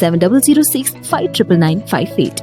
7006599958।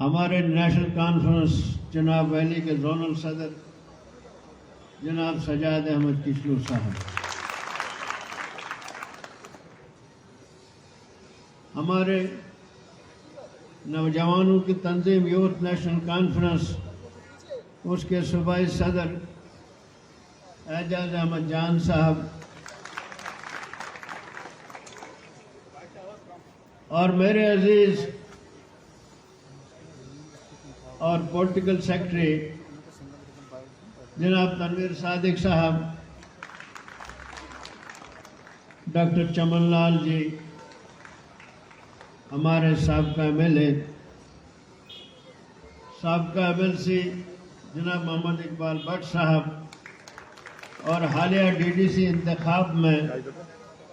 ہمارے national conference جناب valley کے زونل صدر جناب سجاد احمد کشلو صاحب، ہمارے نوجوانوں کی تنظیم یوتھ نیشنل کانفرنس، اس کے صوبائی صدر اعجاز احمد جان صاحب، اور میرے عزیز اور پولیٹیکل سیکرٹری جناب تنویر صادق صاحب، ڈاکٹر چمن لال جی، ہمارے سابقہ ایم ایل اے، سابقہ ایم ایل سی جناب محمد اقبال بٹ صاحب، اور حالیہ ڈی ڈی سی انتخاب میں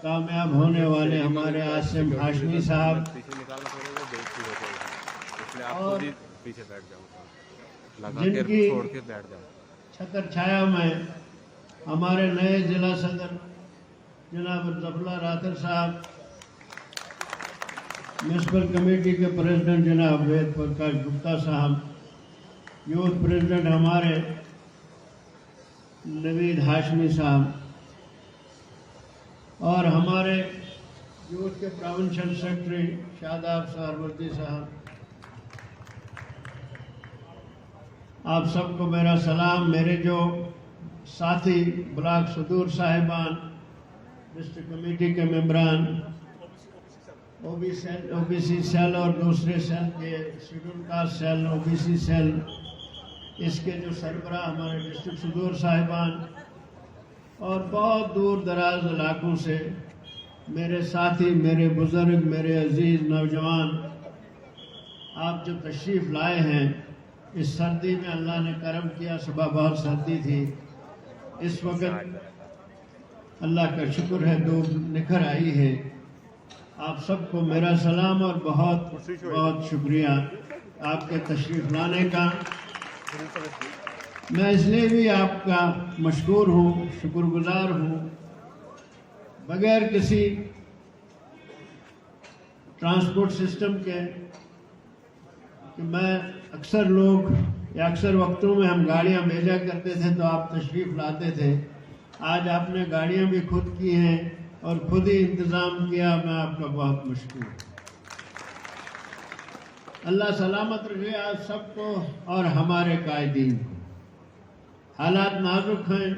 کامیاب ہونے والے ہمارے عاصم ہاشمی صاحب، اور جن کی چھتر چھایا میں ہمارے نئے ضلع صدر جناب ظفر راتر صاحب، میونسپل کمیٹی کے پریزیڈنٹ جناب وید پرکاش گپتا صاحب، یوتھ پریزیڈنٹ ہمارے نوید ہاشمی صاحب، اور ہمارے یوتھ کے پروونشل سیکرٹری شاداب سہروردی صاحب، آپ سب کو میرا سلام۔ میرے جو ساتھی بلاک صدور صاحبان، ڈسٹرکٹ کمیٹی کے ممبران، او بی سی سیل اور دوسرے سیل کے schedule caste cell, O B C cell, اس کے جو سربراہ ہمارے ڈسٹرکٹ صدور صاحبان، اور بہت دور دراز علاقوں سے میرے ساتھی، میرے بزرگ، میرے عزیز نوجوان، آپ جو تشریف لائے ہیں اس سردی میں، اللہ نے کرم کیا، صبح بہت سردی تھی، اس وقت اللہ کا شکر ہے دھوپ نکھر آئی ہے۔ آپ سب کو میرا سلام اور بہت بہت شکریہ آپ کے تشریف لانے کا۔ میں اس لیے بھی آپ کا مشکور ہوں، شکر گزار ہوں، بغیر کسی ٹرانسپورٹ سسٹم کے، کہ میں اکثر لوگ یا اکثر وقتوں میں ہم گاڑیاں بھیجا کرتے تھے تو آپ تشریف لاتے تھے، آج آپ نے گاڑیاں بھی خود کی ہیں اور خود ہی انتظام کیا، میں آپ کا بہت مشکور ہوں۔ اللہ سلامت رکھے آپ سب کو اور ہمارے قائدین کو۔ حالات نازک ہیں،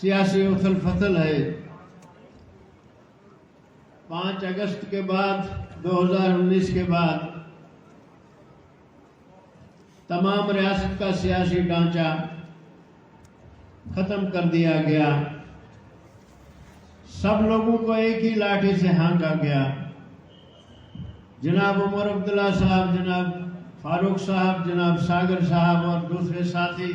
سیاسی اتھل پھتل ہے۔ 5 اگست کے بعد 2019 کے بعد تمام ریاست کا سیاسی ڈھانچہ ختم کر دیا گیا، سب لوگوں کو ایک ہی لاٹھی سے ہانکا گیا۔ جناب عمر عبداللہ صاحب، جناب فاروق صاحب، جناب ساگر صاحب اور دوسرے ساتھی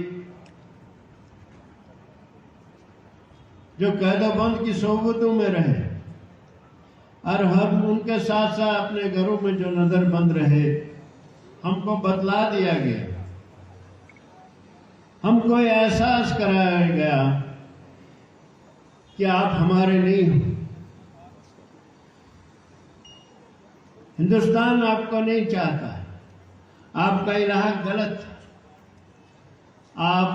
جو قید و بند کی صحبتوں میں رہے، اور ہم ان کے ساتھ ساتھ اپنے گھروں میں جو نظر بند رہے، ہم کو بتلا دیا گیا، ہم کو احساس کرایا گیا کہ آپ ہمارے نہیں ہو، ہندوستان آپ کو نہیں چاہتا ہے، آپ کا الہ غلط، آپ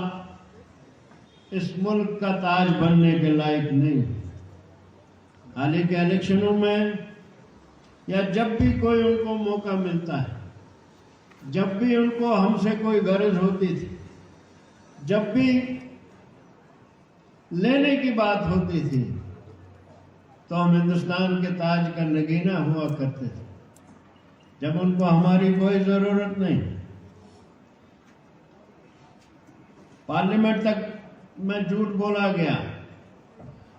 اس ملک کا تاج بننے کے لائق نہیں۔ حالیہ کے الیکشنوں میں یا جب بھی کوئی ان کو موقع ملتا ہے، جب بھی ان کو ہم سے کوئی غرض ہوتی تھی، جب بھی لینے کی بات ہوتی تھی، تو ہم ہندوستان کے تاج کا نگینہ ہوا کرتے تھے۔ جب ان کو ہماری کوئی ضرورت نہیں، پارلیمنٹ تک میں جھوٹ بولا گیا،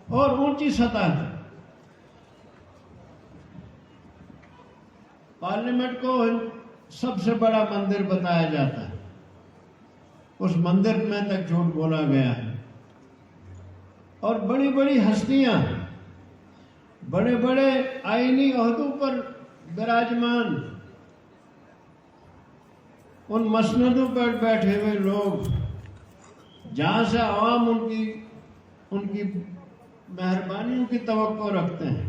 اور اونچی سطح تک پارلیمنٹ کو سب سے بڑا مندر بتایا جاتا ہے، اس مندر میں تک جھوٹ بولا گیا ہے، اور بڑی بڑی ہستیاں بڑے بڑے آئینی عہدوں پر براجمان، ان مسندوں پر بیٹھے ہوئے لوگ، جہاں سے عوام ان کی مہربانیوں کی توقع رکھتے ہیں،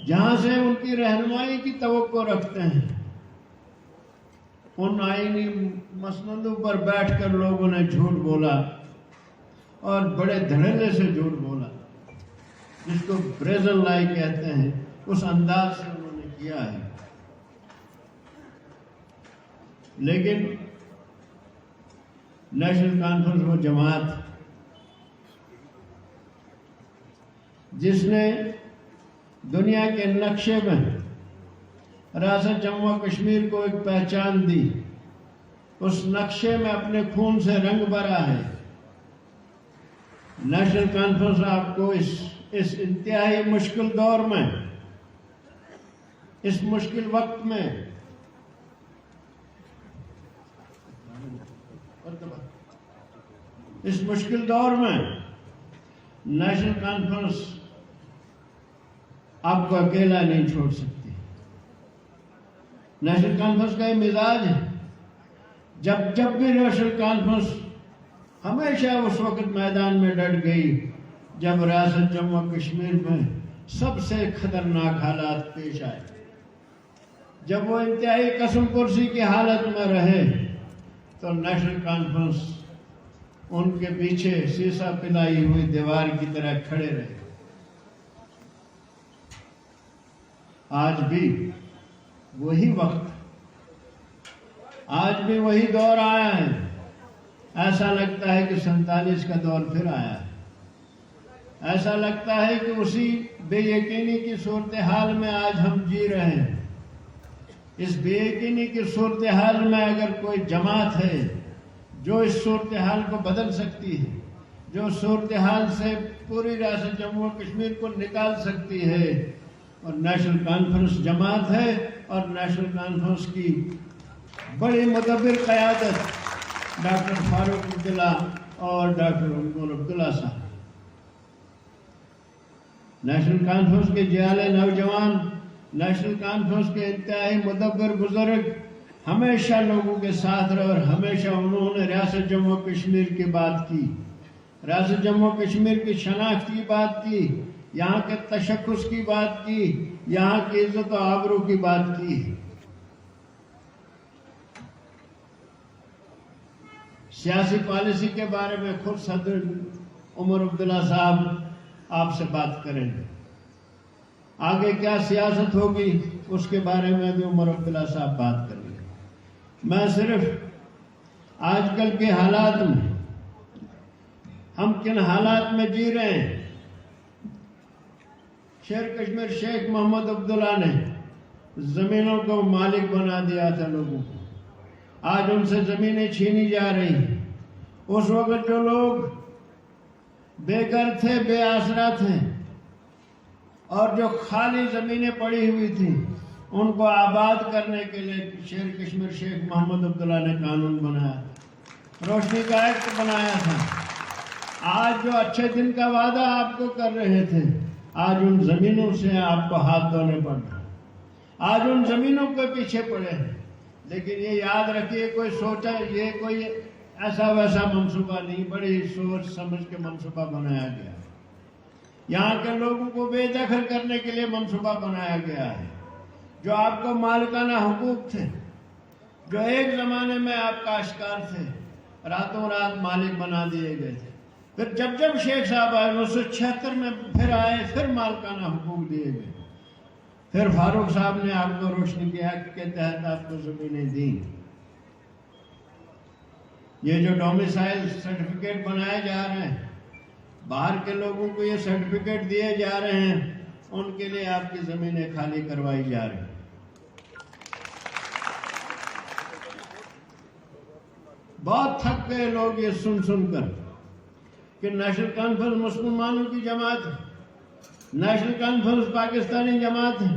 جہاں سے ان کی رہنمائی کی توقع رکھتے ہیں، ان آئینی مسندوں پر بیٹھ کر لوگوں نے جھوٹ بولا اور بڑے دھڑلے سے جھوٹ بولا، جس کو بریزن لائی کہتے ہیں، اس انداز سے انہوں نے کیا ہے۔ لیکن نیشنل کانفرنس وہ جماعت جس نے دنیا کے نقشے میں ریاست جموں و کشمیر کو ایک پہچان دی، اس نقشے میں اپنے خون سے رنگ بھرا ہے۔ نیشنل کانفرنس آپ کو اس انتہائی مشکل دور میں، اس مشکل وقت میں نیشنل کانفرنس آپ کو اکیلا نہیں چھوڑ سکتی۔ نیشنل کانفرنس کا یہ مزاج ہے، جب بھی نیشنل کانفرنس ہمیشہ اس وقت میدان میں ڈٹ گئی جب ریاست جموں و کشمیر میں سب سے خطرناک حالات پیش آئے، جب وہ انتہائی قسم پرسی کی حالت میں رہے تو نیشنل کانفرنس ان کے پیچھے سیسا پلائی ہوئی دیوار کی طرح کھڑے رہے۔ آج بھی وہی وقت، آج بھی وہی دور آیا ہے۔ ایسا لگتا ہے کہ 47 کا دور پھر آیا ہے۔ ایسا لگتا ہے کہ اسی بے یقینی کی صورتحال میں آج ہم جی رہے ہیں۔ اس بے یقینی کی صورتحال میں اگر کوئی جماعت ہے جو اس صورتحال کو بدل سکتی ہے، جو صورتحال سے پوری ریاست جموں و کشمیر کو نکال سکتی ہے، اور نیشنل کانفرنس جماعت ہے، اور نیشنل کانفرنس کی بڑی مدبر قیادت ڈاکٹر فاروق عبداللہ اور ڈاکٹر عمر عبداللہ صاحب۔ نیشنل کانفرنس کے جیالے نوجوان، نیشنل کانفرنس کے انتہائی مدبر بزرگ ہمیشہ لوگوں کے ساتھ رہے، اور ہمیشہ انہوں نے ریاست جموں و کشمیر کی بات کی، ریاست جموں و کشمیر کی شناخت کی بات کی، یہاں کے تشخص کی بات کی، یہاں کی عزت و آبرو کی بات کی۔ سیاسی پالیسی کے بارے میں خود صدر عمر عبداللہ صاحب آپ سے بات کریں گے۔ آگے کیا سیاست ہوگی اس کے بارے میں بھی عمر عبداللہ صاحب بات کریں گے۔ میں صرف آج کل کے حالات میں، ہم کن حالات میں جی رہے ہیں، شیر کشمیر شیخ محمد عبداللہ نے زمینوں کو مالک بنا دیا تھا لوگوں کو، آج ان سے زمینیں چھینی جا رہی ہیں۔ اس وقت جو لوگ بے گھر تھے، بے آسرا تھے، اور جو خالی زمینیں پڑی ہوئی تھیں، ان کو آباد کرنے کے لیے شیر کشمیر شیخ محمد عبداللہ نے قانون بنایا، روشنی کا ایکٹ بنایا تھا۔ آج جو اچھے دن کا وعدہ آپ کو کر رہے تھے، آج ان زمینوں سے آپ کو ہاتھ دھونے پڑ رہے ہیں، آج ان زمینوں کے پیچھے پڑے ہیں۔ لیکن یہ یاد رکھیے، کوئی سوچا، یہ کوئی ایسا ویسا منصوبہ نہیں، بڑی سوچ سمجھ کے منصوبہ بنایا گیا، یہاں کے لوگوں کو بے دخل کرنے کے لیے منصوبہ بنایا گیا ہے۔ جو آپ کو مالکانہ حقوق تھے، جو ایک زمانے میں آپ کا اشکار تھے، راتوں رات مالک بنا دیے گئے تھے۔ پھر جب شیخ صاحب آئے 1976 میں، پھر آئے، پھر مالکانہ حقوق دیے گئے، پھر فاروق صاحب نے آپ کو روشنی کے ایکٹ کے تحت آپ کو زمینیں دیں۔ یہ جو ڈومیسائل سرٹیفکیٹ بنائے جا رہے ہیں، باہر کے لوگوں کو یہ سرٹیفکیٹ دیے جا رہے ہیں، ان کے لیے آپ کی زمینیں خالی کروائی جا رہی ہیں۔ بہت تھک گئے لوگ یہ سن کر کہ نیشنل کانفرنس مسلمانوں کی جماعت ہے، نیشنل کانفرنس پاکستانی جماعت ہے،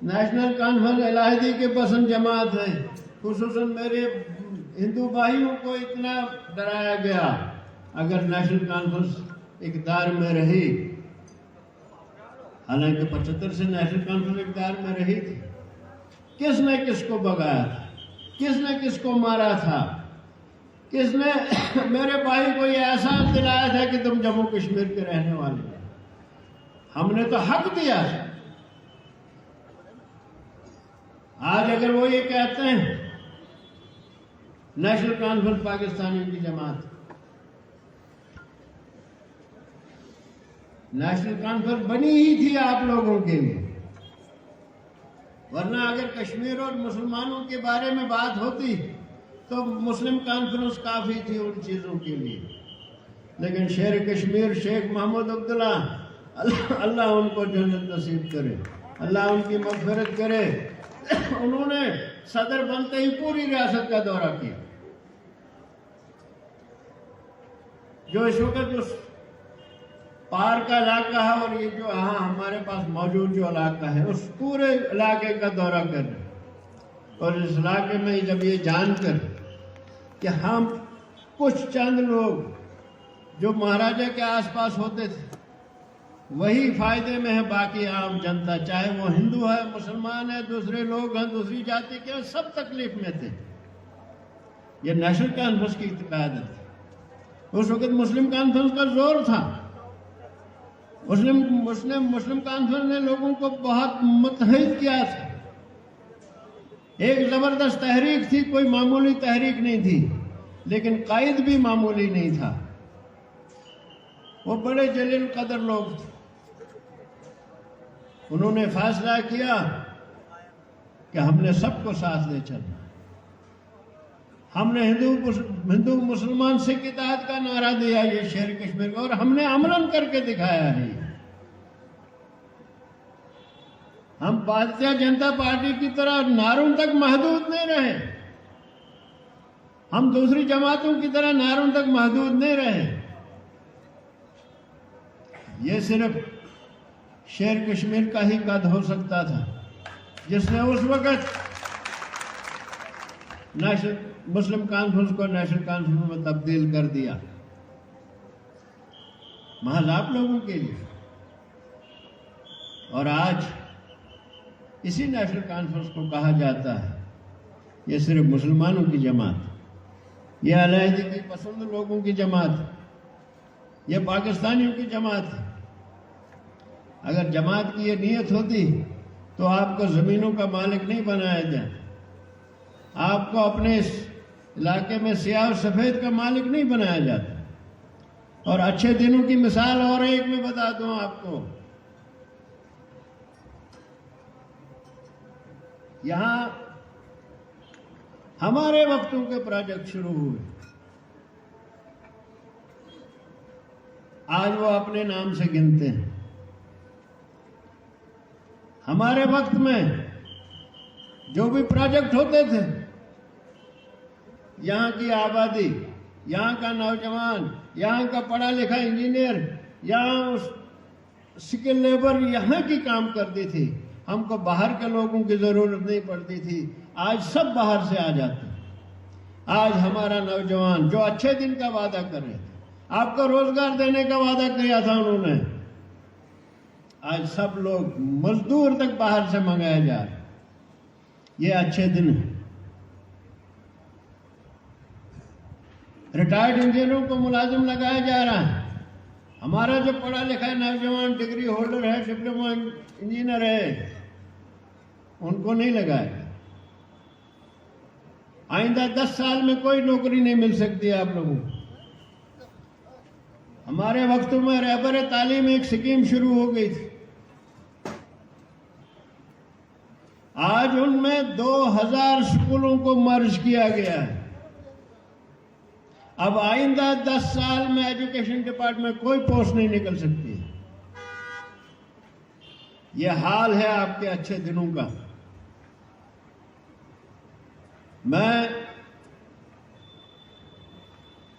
نیشنل کانفرنس الہدی کے پسند جماعت ہے۔ خصوصاً میرے ہندو بھائیوں کو اتنا ڈرایا گیا، اگر نیشنل کانفرنس اقتدار میں رہی، حالانکہ 75 سے نیشنل کانفرنس اقتدار میں رہی تھی، کس نے کس کو بگایا تھا، کس نے کس کو مارا تھا، کس نے میرے بھائی کو یہ احساس دلایا تھا کہ تم جموں کشمیر کے رہنے والے ہو؟ ہم نے تو حق دیا تھا، آج اگر وہ یہ کہتے ہیں نیشنل کانفرنس پاکستانیوں کی جماعت، نیشنل کانفرنس بنی ہی تھی آپ لوگوں کے لیے، ورنہ اگر کشمیر اور مسلمانوں کے بارے میں بات ہوتی تو مسلم کانفرنس کافی تھی ان چیزوں کے لیے. لیکن شیر کشمیر شیخ محمود عبداللہ، اللہ ان کو جنت نصیب کرے، اللہ ان کی مغفرت کرے، انہوں نے صدر بنتے ہی پوری ریاست کا دورہ کیا. جو اس وقت اس پار کا علاقہ ہے اور یہ جو یہاں ہمارے پاس موجود جو علاقہ ہے، اس پورے علاقے کا دورہ کر رہے ہیں. اور اس علاقے میں جب یہ جان کر کہ ہم کچھ چند لوگ جو مہاراجا کے آس پاس ہوتے تھے وہی فائدے میں ہے، باقی عام جنتا چاہے وہ ہندو ہے، مسلمان ہے، دوسرے لوگ ہیں، دوسری جاتی کے، سب تکلیف میں تھے. یہ نیشنل کانفرنس کی قیادت تھی. اس وقت مسلم کانفرنس کا زور تھا. مسلم کانفرنس نے لوگوں کو بہت متحد کیا تھا. ایک زبردست تحریک تھی، کوئی معمولی تحریک نہیں تھی، لیکن قائد بھی معمولی نہیں تھا. وہ بڑے جلیل قدر لوگ تھے. انہوں نے فیصلہ کیا کہ ہم نے سب کو ساتھ لے چلنا. ہم نے ہندو مسلمان سکھ اتحاد کا نعرہ دیا یہ شیر کشمیر کا، اور ہم نے عملاً کر کے دکھایا ہے. ہم بھارتیہ جنتا پارٹی کی طرح نعروں تک محدود نہیں رہے، ہم دوسری جماعتوں کی طرح نعروں تک محدود نہیں رہے. یہ صرف شیر کشمیر کا ہی قد ہو سکتا تھا جس نے اس وقت مسلم کانفرنس کو نیشنل کانفرنس میں تبدیل کر دیا، محض آپ لوگوں کے لیے. اور آج اسی نیشنل کانفرنس کو کہا جاتا ہے یہ صرف مسلمانوں کی جماعت، یہ علیحدگی پسند لوگوں کی جماعت، یہ پاکستانیوں کی جماعت ہے. اگر جماعت کی یہ نیت ہوتی تو آپ کو زمینوں کا مالک نہیں بنایا جائے، آپ کو اپنے اس علاقے میں سیاہ اور سفید کا مالک نہیں بنایا جاتا. اور اچھے دنوں کی مثال اور ایک میں بتا دوں آپ کو، یہاں ہمارے وقتوں کے پروجیکٹ شروع ہوئے، آج وہ اپنے نام سے گنتے ہیں. ہمارے وقت میں جو بھی پروجیکٹ ہوتے تھے، یہاں کی آبادی، یہاں کا نوجوان، یہاں کا پڑھا لکھا انجینئر، یہاں سکل لیبر یہاں کی کام کرتی تھی. ہم کو باہر کے لوگوں کی ضرورت نہیں پڑتی تھی. آج سب باہر سے آ جاتے ہیں. آج ہمارا نوجوان جو اچھے دن کا وعدہ کر رہے تھے، آپ کو روزگار دینے کا وعدہ کیا تھا انہوں نے، آج سب لوگ مزدور تک باہر سے منگایا جا رہا ہے. یہ اچھے دن ہیں. ریٹائرڈ انجینئروں کو ملازم لگایا جا رہا ہے. ہمارا جو پڑھا لکھا نوجوان ڈگری ہولڈر ہے، ڈپلوما انجینئر ہے، ان کو نہیں لگایا. آئندہ 10 سال میں کوئی نوکری نہیں مل سکتی آپ لوگوں کو. ہمارے وقتوں میں رہبر تعلیم ایک اسکیم شروع ہو گئی تھی. آج ان میں 2000 سکولوں کو مرج کیا گیا ہے. اب آئندہ 10 سال میں ایجوکیشن ڈپارٹمنٹ کوئی پوسٹ نہیں نکل سکتی. یہ حال ہے آپ کے اچھے دنوں کا. میں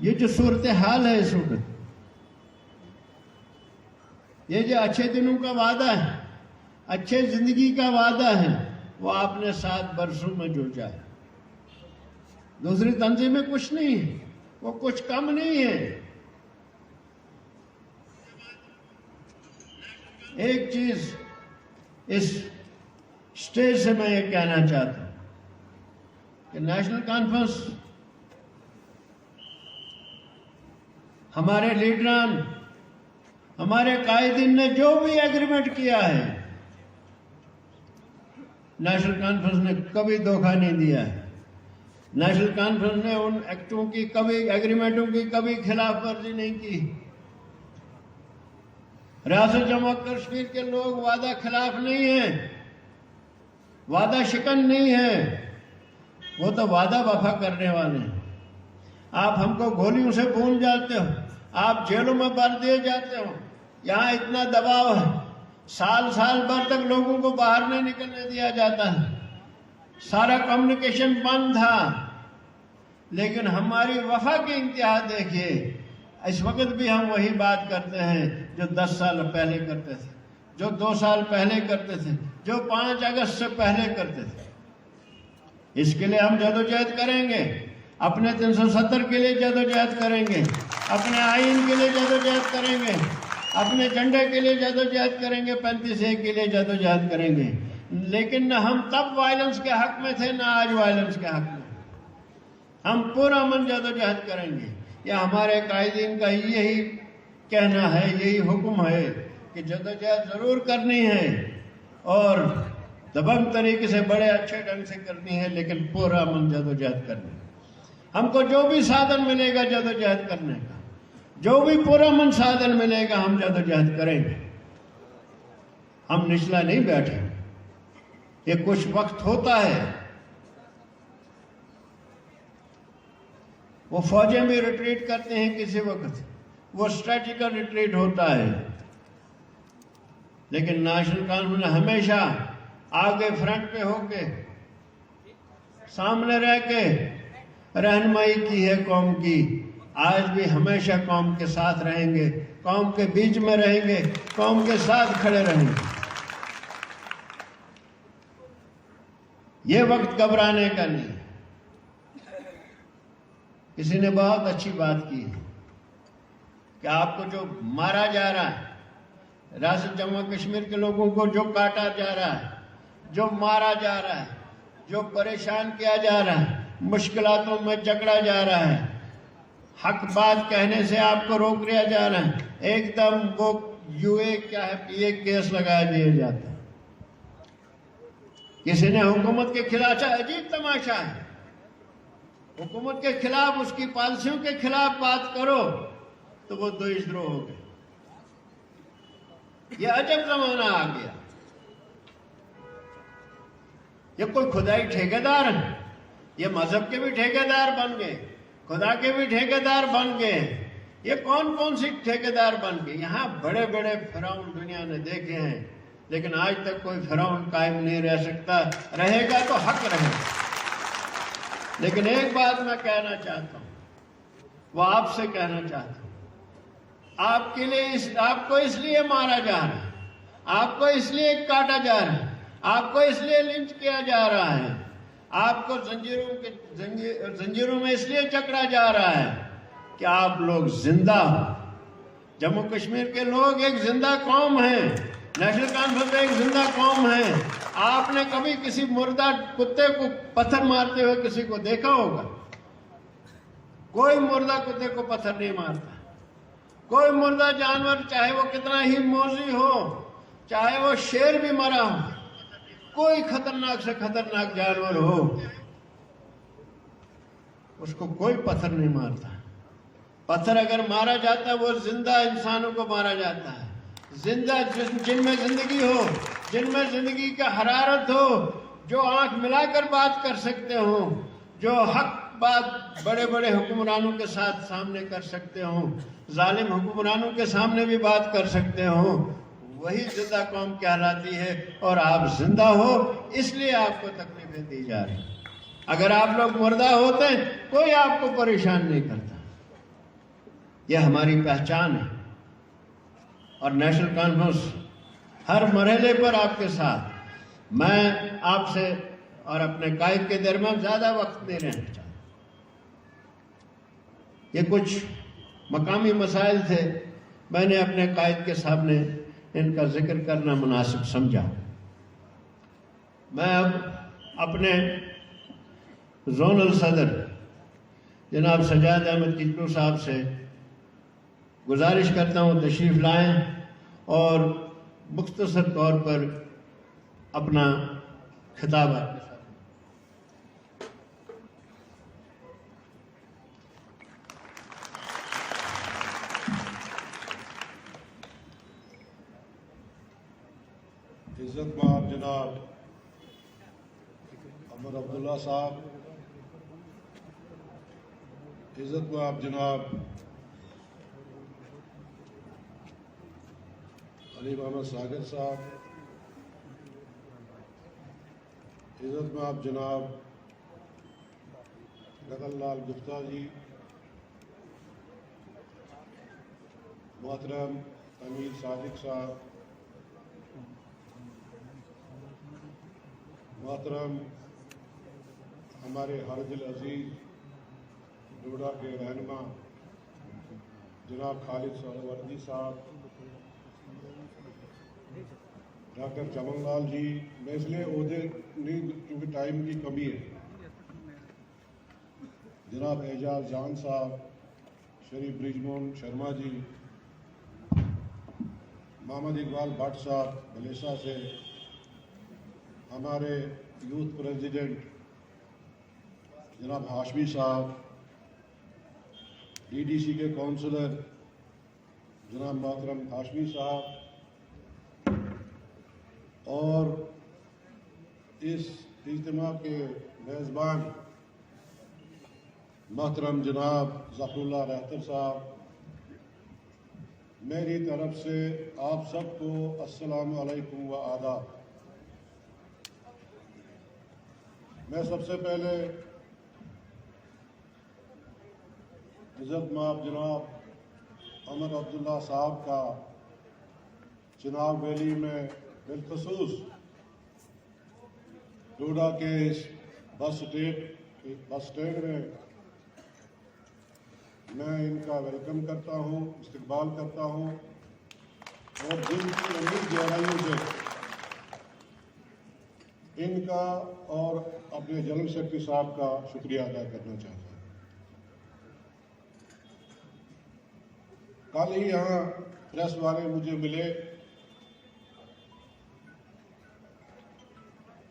یہ جو صورتحال ہے اس وقت، یہ جو اچھے دنوں کا وعدہ ہے، اچھے زندگی کا وعدہ ہے، وہ آپ نے 7 برسوں میں جوڑا ہے. دوسری تنظیمیں کچھ نہیں ہے، وہ کچھ کم نہیں ہے. ایک چیز اس اسٹیج سے میں یہ کہنا چاہتا ہوں کہ نیشنل کانفرنس ہمارے لیڈران، ہمارے قائدین نے جو بھی ایگریمنٹ کیا ہے، نیشنل کانفرنس نے کبھی دھوکہ نہیں دیا ہے. نیشنل کانفرنس نے ان ایکٹوں کی کبھی ایگریمنٹوں کی کبھی خلاف ورزی نہیں کی. ریاست جموں کشمیر کے لوگ وعدہ خلاف نہیں ہیں، وعدہ شکن نہیں ہیں، وہ تو وعدہ وفا کرنے والے ہیں. آپ ہم کو گولیوں سے بھون جاتے ہو، آپ جیلوں میں بھر دیے جاتے ہو، یہاں اتنا دباؤ ہے، سال بھر تک لوگوں کو باہر نہیں نکلنے دیا جاتا ہے، سارا کمیونیکیشن بند تھا. لیکن ہماری وفا کی انتہا دیکھیے، اس وقت بھی ہم وہی بات کرتے ہیں جو 10 سال پہلے کرتے تھے، جو 2 سال پہلے کرتے تھے، جو 5 اگست سے پہلے کرتے تھے. اس کے لیے ہم جدوجہد کریں گے، اپنے 370 کے لیے جدوجہد کریں گے، اپنے آئین کے لیے جدوجہد کریں گے، اپنے جھنڈے کے لیے جدوجہد کریں گے، 35A کے لیے جدوجہد کریں گے. لیکن نہ ہم تب وائلنس کے حق میں تھے، نہ آج وائلنس کے حق میں. ہم پورا من جدوجہد کریں گے. یہ ہمارے قائدین کا یہی کہنا ہے، یہی حکم ہے کہ جدوجہد ضرور کرنی ہے اور دبنگ طریقے سے بڑے اچھے ڈھنگ سے کرنی ہے، لیکن پورا من جدوجہد کرنی ہے. ہم کو جو بھی سادھن ملے گا جدوجہد کرنے کا، جو بھی پورا من سادھن ملے گا ہم جدوجہد کریں گے. ہم نچلا نہیں بیٹھے. یہ کچھ وقت ہوتا ہے، وہ فوجیں بھی ریٹریٹ کرتے ہیں کسی وقت، وہ اسٹریٹجیکل ریٹریٹ ہوتا ہے. لیکن نیشنل کانفرنس نے ہمیشہ آگے فرنٹ پہ ہو کے سامنے رہ کے رہنمائی کی ہے قوم کی. آج بھی ہمیشہ قوم کے ساتھ رہیں گے، قوم کے بیچ میں رہیں گے، قوم کے ساتھ کھڑے رہیں گے. یہ وقت گھبرانے کا نہیں. کسی نے بہت اچھی بات کی ہے کہ آپ کو جو مارا جا رہا ہے، ریاست جموں کشمیر کے لوگوں کو جو کاٹا جا رہا ہے، جو مارا جا رہا ہے، جو پریشان کیا جا رہا ہے، مشکلاتوں میں جکڑا جا رہا ہے، حق بات کہنے سے آپ کو روک دیا جا رہا ہے، ایک دم وہ کیا ہے PA کیس لگا دیا جاتا ہے. کسی نے حکومت کے خلاف، عجیب تماشا ہے، حکومت کے خلاف، اس کی پالیسیوں کے خلاف بات کرو تو وہ دوشدروہ ہو گئے. یہ عجب زمانہ آ گیا. یہ کوئی خدائی ٹھیکیدار ہے، یہ مذہب کے بھی ٹھیکیدار بن گئے، خدا کے بھی ٹھیکیدار بن گئے. یہ کون سی ٹھیکیدار بن گئے؟ یہاں بڑے بڑے فرعون دنیا نے دیکھے ہیں، لیکن آج تک کوئی فرعون قائم نہیں رہ سکتا. رہے گا تو حق رہے گا. لیکن ایک بات میں کہنا چاہتا ہوں، وہ آپ سے کہنا چاہتا ہوں، آپ کے لیے آپ کو اس لیے مارا جا رہا ہے، آپ کو اس لیے کاٹا جا رہا ہے، آپ کو اس لیے لنچ کیا جا رہا ہے، آپ کو زنجیروں میں اس لیے جکڑا جا رہا ہے کہ آپ لوگ زندہ ہو. جموں کشمیر کے لوگ ایک زندہ قوم ہیں، نیشنل کانفرنس ایک زندہ قوم ہے. آپ نے کبھی کسی مردہ کتے کو پتھر مارتے ہوئے کسی کو دیکھا ہوگا؟ کوئی مردہ کتے کو پتھر نہیں مارتا. کوئی مردہ جانور، چاہے وہ کتنا ہی موذی ہو، چاہے وہ شیر بھی مرا ہو، کوئی خطرناک سے خطرناک جانور ہو، اس کو کوئی پتھر نہیں مارتا. پتھر اگر مارا جاتا ہے وہ زندہ انسانوں کو مارا جاتا ہے، زندہ جن میں زندگی ہو، جن میں زندگی کا حرارت ہو، جو آنکھ ملا کر بات کر سکتے ہوں، جو حق بات بڑے بڑے حکمرانوں کے ساتھ سامنے کر سکتے ہوں، ظالم حکمرانوں کے سامنے بھی بات کر سکتے ہوں، وہی زندہ قوم کہلاتی ہے. اور آپ زندہ ہو، اس لیے آپ کو تکلیفیں دی جا رہی. اگر آپ لوگ مردہ ہوتے ہیں کوئی آپ کو پریشان نہیں کرتا. یہ ہماری پہچان ہے. اور نیشنل کانفرنس ہر مرحلے پر آپ کے ساتھ. میں آپ سے اور اپنے قائد کے درمیان زیادہ وقت نہیں رہنا چاہتا. یہ کچھ مقامی مسائل تھے، میں نے اپنے قائد کے سامنے ان کا ذکر کرنا مناسب سمجھا. میں اب اپنے زونل صدر جناب سجاد احمد کچلو صاحب سے گزارش کرتا ہوں تشریف لائیں اور مختصر طور پر اپنا خطاب آپ کے ساتھ۔ عزت مآب جناب عمر عبداللہ صاحب، عزت مآب جناب علی محمد ساگر صاحب، عزت مآب جناب رتن لال گپتا جی، محترم امیر صادق صاحب، محترم ہمارے حرج العزیز ڈوڈا کے رہنما جناب خالد سہروردی صاحب، ڈاکٹر چمن لال جی، میں اس لیے عہدے نہیں کیونکہ ٹائم کی کمی ہے، جناب اعجاز جان صاحب، شریف برجمون شرما جی، محمد اقبال بٹ صاحب بلیسا سے، ہمارے یوتھ پریزیڈنٹ جناب ہاشمی صاحب، ڈی ڈی سی کے کونسلر جناب محترم ہاشمی صاحب، اور اس اجتماع کے میزبان محترم جناب ظفر اللہ رہتر صاحب، میری طرف سے آپ سب کو السلام علیکم و آداب۔ میں سب سے پہلے عزت مآب جناب عمر عبداللہ صاحب کا چناب ویلی میں بالخصوص ڈوڈا کے اس بس اسٹینڈ میں ان کا ویلکم کرتا ہوں، استقبال کرتا ہوں، اور دل کی امید گہرائیوں سے ان کا اور اپنے جنرل سیکرٹری صاحب کا شکریہ ادا کرنا چاہتا ہوں۔ کل ہی یہاں پریس والے مجھے ملے،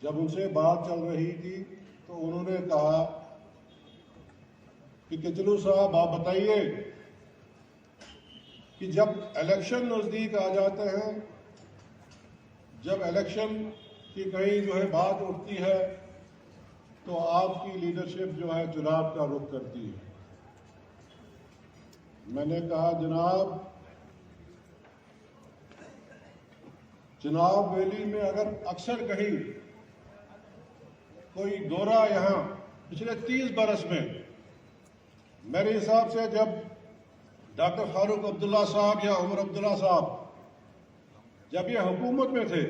جب ان سے بات چل رہی تھی تو انہوں نے کہا کہ کچلو صاحب آپ بتائیے کہ جب الیکشن نزدیک آ جاتے ہیں، جب الیکشن کی کہیں جو ہے بات اٹھتی ہے تو آپ کی لیڈرشپ جو ہے چناب کا رخ کرتی ہے۔ میں نے کہا جناب، چناب ویلی میں اگر اکثر کہیں کوئی دورہ یہاں پچھلے 30 برس میں، میرے حساب سے جب ڈاکٹر فاروق عبداللہ صاحب یا عمر عبداللہ صاحب جب یہ حکومت میں تھے،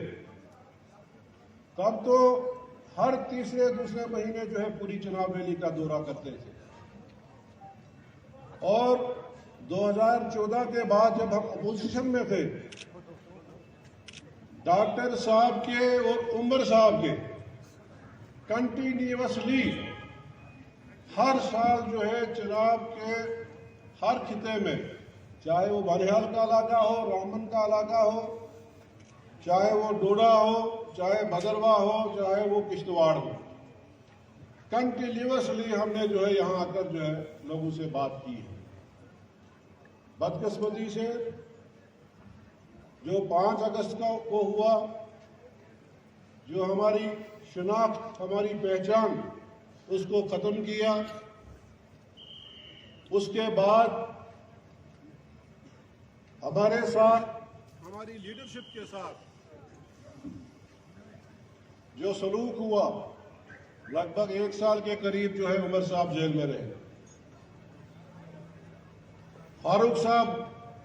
تب تو ہر تیسرے دوسرے مہینے جو ہے پوری چناب ویلی کا دورہ کرتے تھے، اور 2014 کے بعد جب ہم اپوزیشن میں تھے، ڈاکٹر صاحب کے اور عمر صاحب کے کنٹینیوسلی ہر سال جو ہے چناب کے ہر خطے میں، چاہے وہ بانہال کا علاقہ ہو، رامن کا علاقہ ہو، چاہے وہ ڈوڈا ہو، چاہے بدروا ہو، چاہے وہ کشتواڑ ہو، کنٹینیوسلی ہم نے جو ہے یہاں آ کر جو ہے لوگوں سے بات کی ہے۔ بدقسمتی سے جو 5 اگست کو ہوا، جو ہماری شناخت، ہماری پہچان، اس کو ختم کیا، اس کے بعد ہمارے ساتھ، ہماری لیڈرشپ کے ساتھ جو سلوک ہوا، لگ بھگ 1 سال کے قریب جو ہے عمر صاحب جیل میں رہے، فاروق صاحب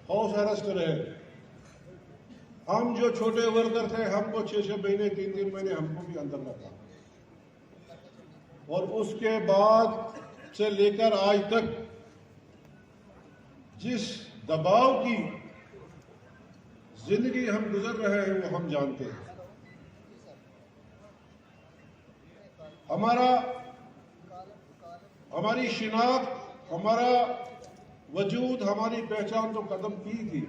ہاؤس اریسٹ رہے، ہم جو چھوٹے ورکر تھے ہم کو 6 مہینے 3 مہینے ہم کو بھی اندر رکھا، اور اس کے بعد سے لے کر آج تک جس دباؤ کی زندگی ہم گزر رہے ہیں وہ ہم جانتے ہیں۔ ہماری شناخت، ہمارا وجود، ہماری پہچان تو ختم کی تھی،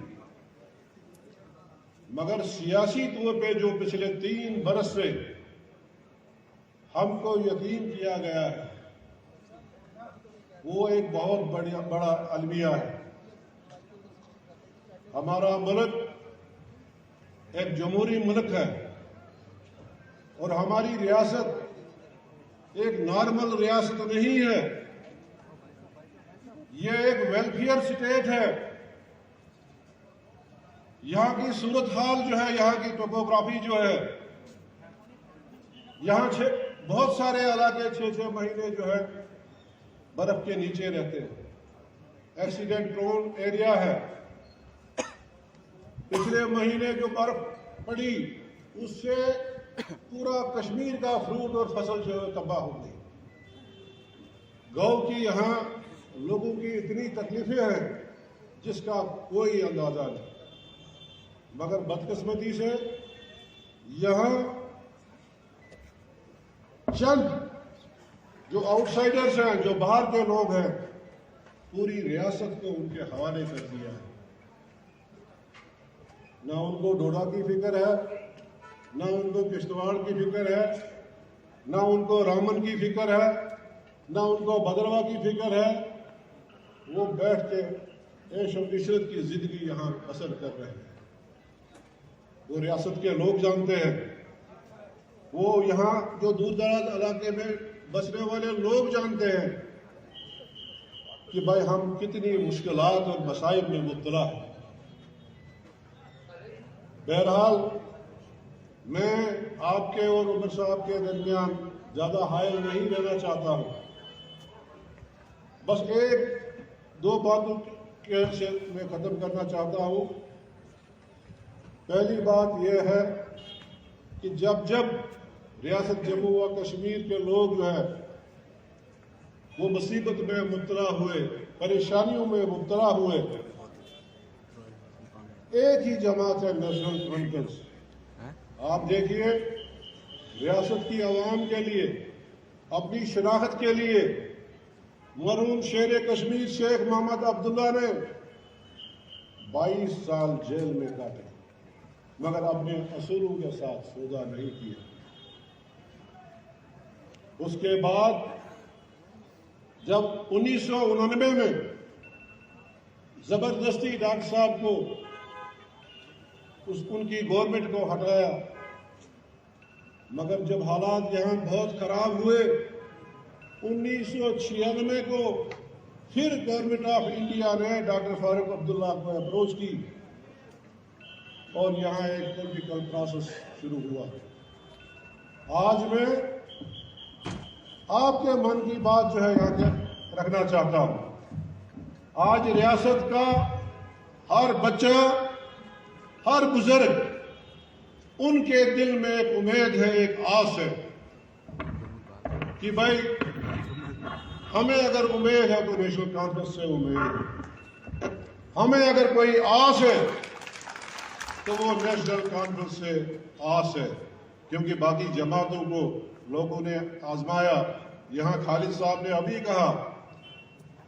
مگر سیاسی طور پہ جو پچھلے 3 برس سے ہم کو یقین کیا گیا ہے وہ ایک بہت بڑا المیہ ہے. ہمارا ملک ایک جمہوری ملک ہے اور ہماری ریاست ایک نارمل ریاست نہیں ہے. یہ ایک ویلفیئر سٹیٹ ہے. یہاں کی صورتحال جو ہے, یہاں کی ٹوپوگرافی جو ہے, یہاں بہت سارے علاقے 6 مہینے جو ہے برف کے نیچے رہتے ہیں. ایکسیڈنٹ پرون ایریا ہے. پچھلے مہینے جو برف پڑی اس سے پورا کشمیر کا فروٹ اور فصل جو ہے تباہ ہو گئی. گاؤں کی یہاں لوگوں کی اتنی تکلیفیں ہیں جس کا کوئی اندازہ نہیں. مگر بدقسمتی سے یہاں چند جو آؤٹ سائڈرز ہیں, جو باہر کے لوگ ہیں, پوری ریاست کو ان کے حوالے کر دیا ہے. نہ ان کو ڈوڈا کی فکر ہے, نہ ان کو کشتواڑ کی فکر ہے, نہ ان کو رامن کی فکر ہے, نہ ان کو بھدرواہ کی فکر ہے. وہ بیٹھ کے عیش و عشرت کی زندگی یہاں بسر کر رہے ہیں. وہ ریاست کے لوگ جانتے ہیں, وہ یہاں جو دور دراز علاقے میں بسنے والے لوگ جانتے ہیں کہ بھائی ہم کتنی مشکلات اور مسائل میں مبتلا ہیں. بہرحال میں آپ کے اور عمر صاحب کے درمیان زیادہ حائل نہیں رہنا چاہتا ہوں. بس 1-2 باتوں کے سے میں ختم کرنا چاہتا ہوں. پہلی بات یہ ہے کہ جب ریاست جموں و کشمیر کے لوگ جو ہے وہ مصیبت میں مبتلا ہوئے, پریشانیوں میں مبتلا ہوئے, ایک ہی جماعت ہے نیشنل کانفرنس. آپ دیکھیے ریاست کی عوام کے لیے, اپنی شناخت کے لیے مرحوم شیر کشمیر شیخ محمد عبداللہ نے 22 سال جیل میں کاٹے, مگر اپنے اصولوں کے ساتھ سودا نہیں کیا. اس کے بعد جب 1999 میں زبردستی ڈاکٹر صاحب کو ان کی گورنمنٹ کو ہٹایا, مگر جب حالات یہاں بہت خراب ہوئے 1996 کو پھر گورنمنٹ آف انڈیا نے ڈاکٹر فاروق عبداللہ کو اپروچ کی اور یہاں ایک پولیٹیکل پروسیس شروع ہوا. آج میں آپ کے من کی بات جو ہے یہاں کے رکھنا چاہتا ہوں. آج ریاست کا ہر بچہ, ہر بزرگ, ان کے دل میں ایک امید ہے, ایک آس ہے کہ بھائی ہمیں اگر امید ہے تو نیشنل کانفرنس سے امید ہے, ہمیں اگر کوئی آس ہے تو وہ نیشنل کانفرنس سے آس ہے. کیونکہ باقی جماعتوں کو لوگوں نے آزمایا. یہاں خالد صاحب نے ابھی کہا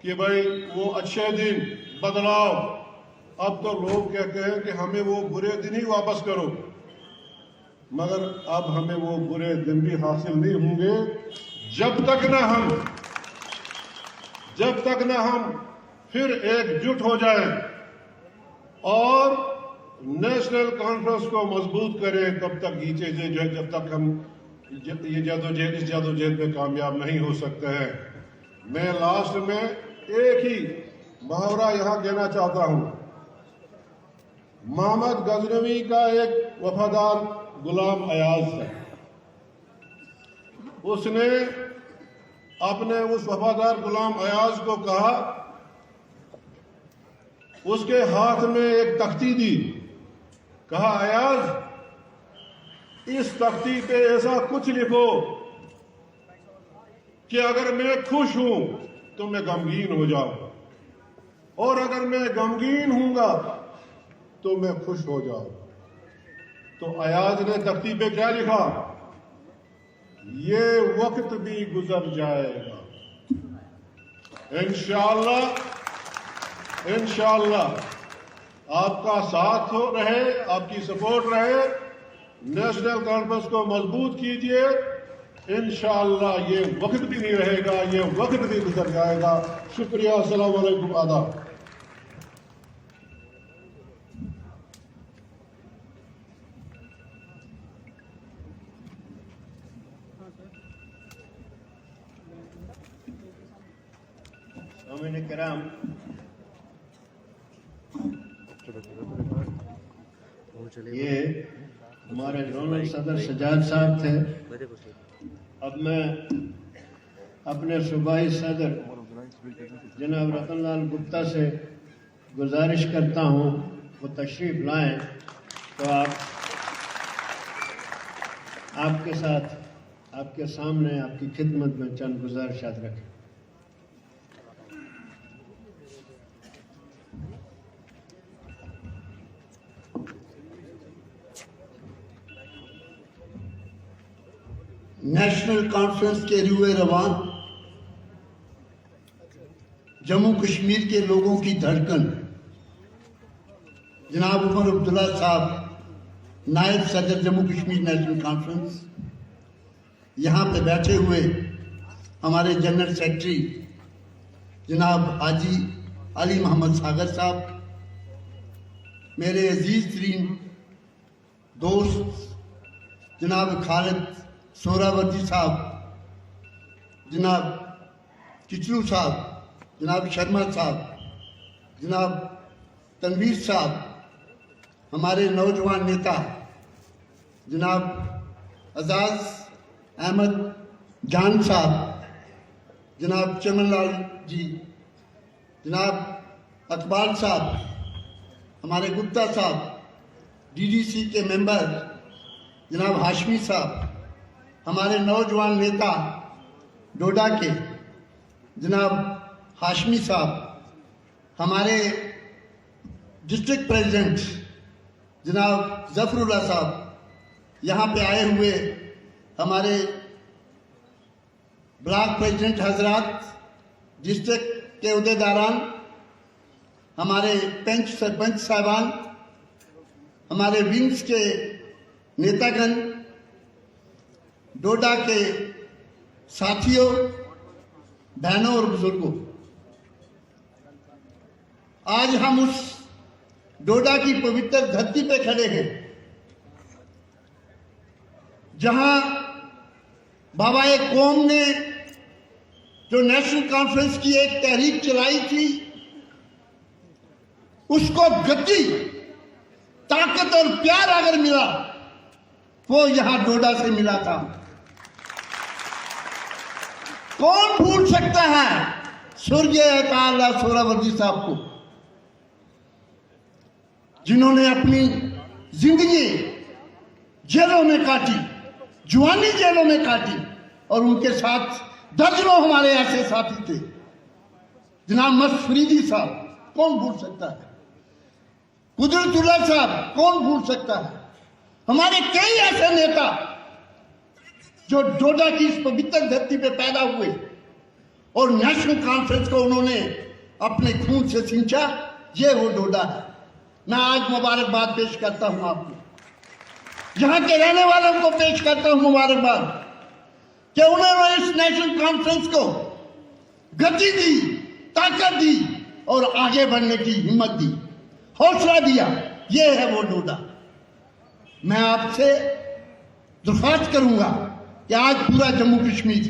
کہ بھائی وہ اچھے دن, بدلاؤ. اب تو لوگ کہتے ہیں کہ ہمیں وہ برے دن ہی واپس کرو, مگر اب ہمیں وہ برے دن بھی حاصل نہیں ہوں گے جب تک نہ ہم پھر ایک جٹ ہو جائیں اور نیشنل کانفرنس کو مضبوط کریں. تب تک یہ چیزیں جو ہے, جب تک ہم یہ جدوجہد میں کامیاب نہیں ہو سکتے ہیں. میں لاسٹ میں ایک ہی محاورہ یہاں کہنا چاہتا ہوں. محمد غزنوی کا ایک وفادار غلام ایاز ہے. اس نے اپنے اس وفادار غلام ایاز کو کہا, اس کے ہاتھ میں ایک تختی دی, کہا ایاز اس تختی پہ ایسا کچھ لکھو کہ اگر میں خوش ہوں تو میں غمگین ہو جاؤں, اور اگر میں غمگین ہوں گا تو میں خوش ہو جاؤں. تو ایاز نے تختی پہ کیا لکھا؟ یہ وقت بھی گزر جائے گا, انشاءاللہ آپ کا ساتھ رہے, آپ کی سپورٹ رہے. نیشنل کانفرنس کو مضبوط کیجئے انشاءاللہ یہ وقت بھی نہیں رہے گا، یہ وقت بھی گزر جائے گا. شکریہ. السلام علیکم. آداب. سامعین کرام، یہ ہمارے زونل صدر سجاد صاحب تھے. اب میں اپنے صوبائی صدر جناب رتن لال گپتا سے گزارش کرتا ہوں وہ تشریف لائیں تو آپ کے ساتھ، آپ کے سامنے، آپ کی خدمت میں چند گزارشات رکھیں. نیشنل کانفرنس کے روئے روان، جموں کشمیر کے لوگوں کی دھڑکن، جناب عمر عبداللہ صاحب نائب صدر جموں کشمیر نیشنل کانفرنس، یہاں پہ بیٹھے ہوئے ہمارے جنرل سیکرٹری جناب حاجی علی محمد ساگر صاحب، میرے عزیز ترین دوست جناب خالد سہراوردی صاحب، جناب کچلو صاحب، جناب شرما صاحب، جناب تنویر صاحب، ہمارے نوجوان نیتا جناب اعزاز احمد جان صاحب، جناب چمن لال جی، جناب اقبال صاحب، ہمارے گپتا صاحب، ڈی ڈی سی کے ممبر جناب ہاشمی صاحب، ہمارے نوجوان نیتا ڈوڈا کے جناب ہاشمی صاحب، ہمارے ڈسٹرکٹ پریزیڈنٹ جناب ظفر اللہ صاحب، یہاں پہ آئے ہوئے ہمارے بلاک پریزیڈنٹ حضرات، ڈسٹرکٹ کے عہدیداران، ہمارے پنچ سرپنچ صاحبان، ہمارے ونگز کے نیتاگن، ڈوڈا کے ساتھیوں، بہنوں اور بزرگوں، آج ہم اس ڈوڈا کی پوتر دھرتی پہ کھڑے ہیں جہاں بابا قوم نے جو نیشنل کانفرنس کی ایک تحریک چلائی تھی، اس کو گتی، طاقت اور پیار اگر ملا وہ یہاں ڈوڈا سے ملا تھا. کون بھول سکتا ہے سرگیہ عطا سہراوردی صاحب کو، جنہوں نے اپنی زندگی جیلوں میں کاٹی، جوانی جیلوں میں کاٹی، اور ان کے ساتھ درجنوں ہمارے ایسے ساتھی تھے. جناب مست فریدی صاحب کون بھول سکتا ہے، قدرت اللہ صاحب کون بھول سکتا ہے، ہمارے کئی ایسے نیتا جو ڈوڈا کی اس پوتر دھرتی پہ پیدا ہوئے اور نیشنل کانفرنس کو انہوں نے اپنے خون سے سینچا. یہ وہ ڈوڈا ہے. میں آج مبارکباد پیش کرتا ہوں آپ کو، یہاں کے رہنے والوں کو پیش کرتا ہوں مبارکباد کہ انہوں نے اس نیشنل کانفرنس کو گتی دی، طاقت دی اور آگے بڑھنے کی ہمت دی، حوصلہ دیا. یہ ہے وہ ڈوڈا. میں آپ سے درخواست کروں گا کہ آج پورا جموں کشمیر،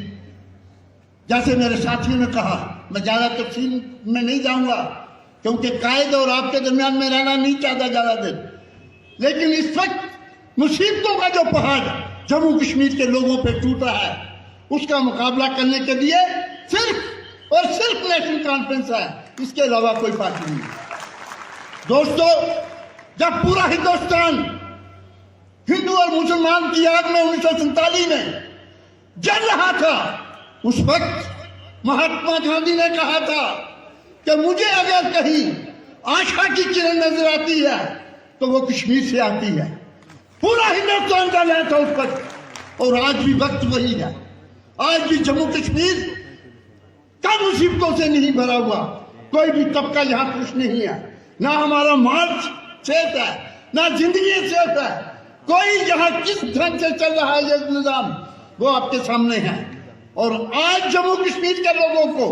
جیسے میرے ساتھیوں نے کہا، میں زیادہ تفصیل میں نہیں جاؤں گا کیونکہ قائد اور آپ کے درمیان میں رہنا نہیں چاہتا زیادہ دیر، لیکن اس وقت مصیبتوں کا جو پہاڑ جموں کشمیر کے لوگوں پہ ٹوٹا ہے، اس کا مقابلہ کرنے کے لیے صرف اور صرف نیشنل کانفرنس ہے، اس کے علاوہ کوئی پارٹی نہیں. دوستو، جب پورا ہندوستان ہندو اور مسلمان کی آگ میں 1947 میں جل رہا تھا، اس وقت مہاتما گاندھی نے کہا تھا کہ مجھے اگر کہیں آشا کی کرن نظر آتی ہے تو وہ کشمیر سے آتی ہے. پورا ہندوستان جل رہا تھا اس وقت، اور آج بھی وقت وہی ہے. آج بھی جموں کشمیر کا مصیبتوں سے نہیں بھرا ہوا. کوئی بھی طبقہ یہاں خوش نہیں ہے، نہ ہمارا مال سیف ہے، نہ زندگی سیف ہے. کوئی یہاں کس ڈھنگ سے چل رہا ہے یہ نظام، وہ آپ کے سامنے ہے. اور آج جموں کشمیر کے لوگوں کو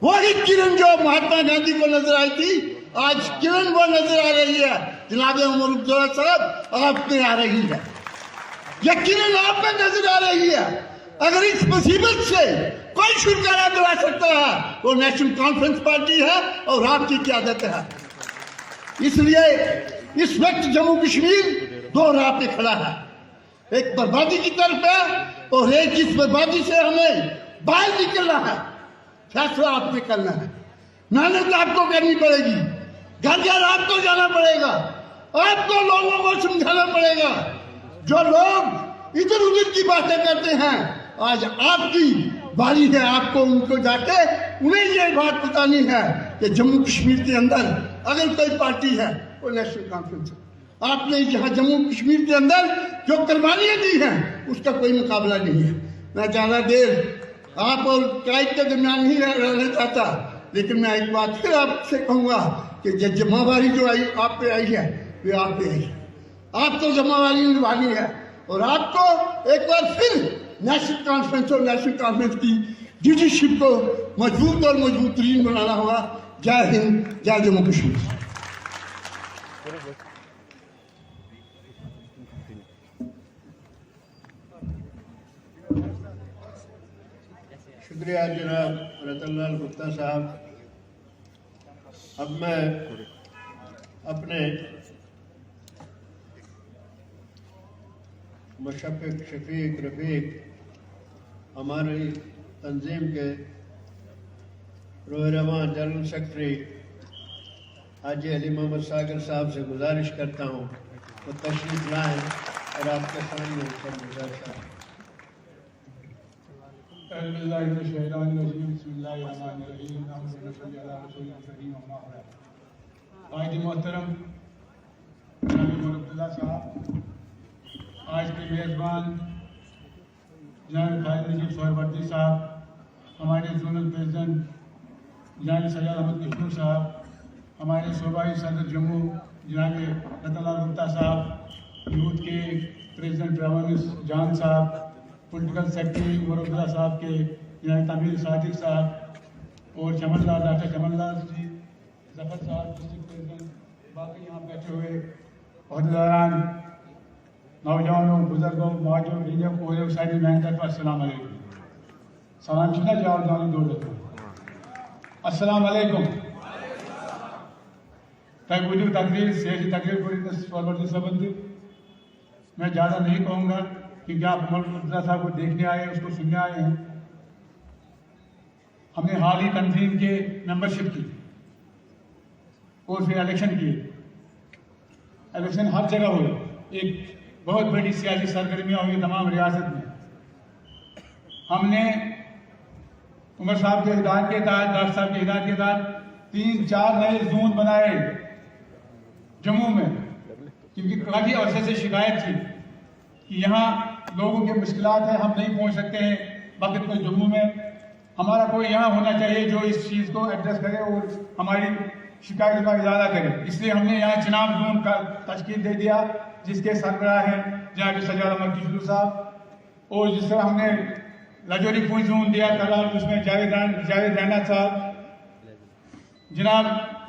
وہی کرن جو مہاتما گاندھی کو نظر آئی تھی, آج کرن وہ نظر آ رہی ہے جناب عمر عبداللہ صاحب, آپ میں آ رہی ہے. یہ کرن آپ میں نظر آ رہی ہے. اگر اس مصیبت سے کوئی چھٹکارا دلا سکتا ہے وہ نیشنل کانفرنس پارٹی ہے اور آپ کی قیادت ہے. اس لیے اس وقت جموں کشمیر دو راہ پہ کھڑا ہے, ایک بربادی کی طرف ہے اور ایک اس بربادی سے ہمیں باہر نکلنا ہے. فیصلہ آپ نے کرنا ہے, محنت آپ کو کرنی پڑے گی, گھر گھر آپ کو جانا پڑے گا, آپ کو لوگوں کو سمجھانا پڑے گا. جو لوگ ادھر ادھر کی باتیں کرتے ہیں, آج آپ کی باری ہے, آپ کو ان کو جا کے انہیں یہ بات بتانی ہے کہ جموں کشمیر کے اندر اگر کوئی پارٹی ہے وہ نیشنل کانفرنس ہے. آپ نے یہاں جموں کشمیر کے اندر جو قربانیاں دی ہیں اس کا کوئی مقابلہ نہیں ہے. میں زیادہ دیر آپ اور قائد کے درمیان ہی رہنا چاہتا, لیکن میں ایک بات پھر آپ سے کہوں گا کہ یہ ذمہ داری جو آئی آپ پہ آئی ہے وہ آپ پہ آئی ہے. آپ کو ذمہ داری نبھانی ہے اور آپ کو ایک بار پھر نیشنل کانفرنس اور نیشنل کانفرنس کی لیڈرشپ کو مضبوط اور مضبوط ترین بنانا ہوگا. جے ہند, جے جموں کشمیر. شکریہ جناب رتن لال گپتا صاحب. اب میں اپنے مشفق شفیق رفیق ہماری تنظیم کے روح رواں جنرل سیکرٹری حاجی علی محمد ساگر صاحب سے گزارش کرتا ہوں وہ تشریف لائیں اور آپ کے سامنے سب گزارش. اعوذ باللہ من الشیطان الرجیم, بسم اللہ الرحمن الرحیم, اللہم صلی علی رسول کریم. اما بعد, قائد محترم جناب عمر عبداللہ صاحب, آج کے میزبان جناب خالد نجیب سہروردی صاحب, ہمارے زونل پریزیڈنٹ جناب سجاد احمد کشمیر صاحب, ہمارے صوبائی صدر جموں جناب رتن لال گپتا صاحب, یوتھ کے پریزیڈنٹ راونس جان صاحب, پولیٹیکل سیکرٹری عمر عبداللہ صاحب کے جناب تعمیر صادق صاحب اور جمل لال ڈاکٹر جمل لال جی, ظفر صاحب ڈسٹرکٹ پریزیڈنٹ, باقی یہاں بیٹھے ہوئے عہدیداران, نوجوانوں, بزرگوں, مہاجروں, ریجوں کو ساری محنت کو السلام علیکم. سلام چھنا جواب دانی دو دیتا. السلام علیکم. تک وجود تقریر سیاسی تقریر پوری سہروردی صاحب میں زیادہ نہیں کہوں گا کیونکہ آپ عمر عبداللہ صاحب کو دیکھنے آئے ہیں, اس کو سننے آئے ہیں. ہم نے حال ہی تنظیم کے ممبرشپ کی اور پھر الیکشن کیے. الیکشن ہر جگہ ہوئے, ایک بہت بڑی سیاسی سرگرمیاں ہوئی تمام ریاست میں. ہم نے عمر صاحب کے ہدایت کے تحت, ڈاکٹر صاحب کی ہدایت کے تحت 3-4 نئے زون بنائے جموں میں, کیونکہ کافی عرصے سے شکایت تھی کہ یہاں لوگوں کے مشکلات ہیں, ہم نہیں پہنچ سکتے ہیں وقت پر جموں میں. ہمارا کوئی یہاں ہونا چاہیے جو اس چیز کو ایڈریس کرے اور ہماری شکایت کا ازالہ کرے. اس لیے ہم نے یہاں چناب زون کا تشکیل دے دیا جس کے سربراہ ہیں جناب سجاد احمد کشمیر صاحب, اور جس طرح ہم نے لاجوری پونچھ زون دیا کرال, اس میں جاوید رائنا صاحب, جناب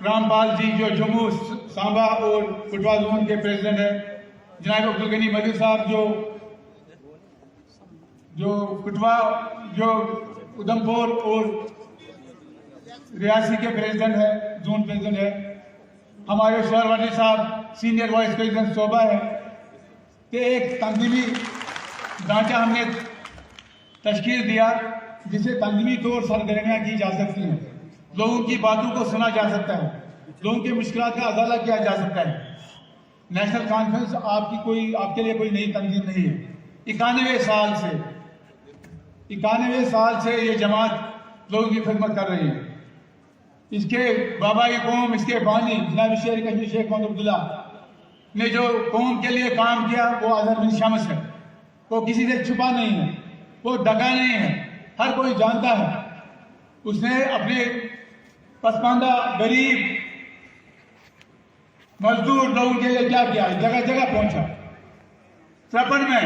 رام پال جی جو جموں, سانبا اور کٹوا زون کے پریزیڈنٹ ہیں, جناب عبدالغنی مدیر صاحب جو کٹوا, جو ادھمپور اور ریاسی کے پریزیڈنٹ ہے, زون پریزیڈنٹ ہے, ہمارے سہروردی صاحب سینئر وائس پریزیڈنٹ صوبہ ہے. کہ ایک تنظیمی ڈھانچہ ہم نے تشکیل دیا جسے تنظیمی طور سرگرمیاں کی جا سکتی ہیں, لوگوں کی باتوں کو سنا جا سکتا ہے, لوگوں کے مشکلات کا ازالہ کیا جا سکتا ہے. نیشنل کانفرنس آپ کے لیے کوئی نئی تنظیم نہیں ہے. 91 سال سے یہ جماعت لوگوں کی خدمت کر رہی ہے. اس کے بابائی قوم, اس کے بانی جناب شیر کشمیر شیخ محمد عبداللہ نے جو قوم کے لیے کام کیا وہ اظہر بن شمس ہے. وہ کسی سے چھپا نہیں ہے, وہ ڈکا نہیں ہے, ہر کوئی جانتا ہے. اس نے اپنے پسماندہ, غریب, مزدور لوگوں کے لیے کیا کیا, جگہ جگہ پہنچا. 53 میں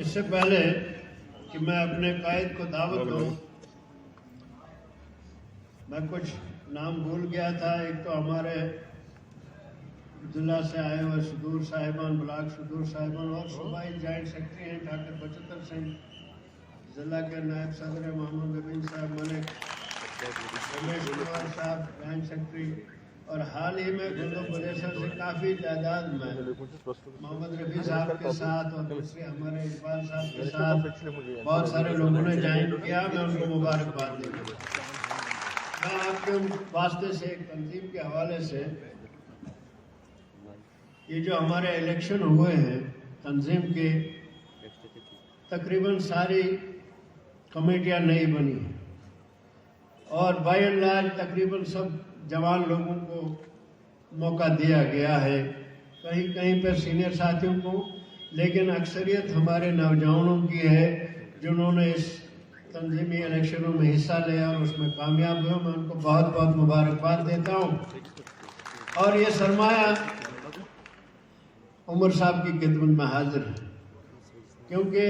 اس سے پہلے کہ میں اپنے قائد کو دعوت دوں، میں کچھ نام بھول گیا تھا. ایک تو ہمارے ضلع سے آئے ہوئے صدور صاحبان، بلاک صدور صاحبان اور صوبائی جوائنٹ سیکرٹری ہیں ڈاکٹر بچتر سنگھ، ضلع کے نائب صدر محمد امین صاحب ملک، رمیش کمار صاحب جوائنٹ سیکرٹری، اور حال ہی میں گلو پریشر سے کافی تعداد میں محمد رفیع صاحب کے ساتھ اور دوسرے ہمارے اقبال صاحب کے ساتھ بہت سارے لوگوں نے جوائن کیا. میں ان کو مبارکباد دیتا ہوں. میں آپ کے واسطے سے ایک تنظیم کے حوالے سے، یہ جو ہمارے الیکشن ہوئے ہیں تنظیم کے، تقریباً ساری کمیٹیاں نئی بنی ہیں اور بائی اینڈ لارج تقریباً سب جوان لوگوں کو موقع دیا گیا ہے، کہیں کہیں پہ سینئر ساتھیوں کو، لیکن اکثریت ہمارے نوجوانوں کی ہے جنہوں نے اس تنظیمی الیکشنوں میں حصہ لیا اور اس میں کامیاب ہوئے. میں ان کو بہت بہت مبارکباد دیتا ہوں. اور یہ سرمایہ عمر صاحب کی خدمت میں حاضر ہے، کیونکہ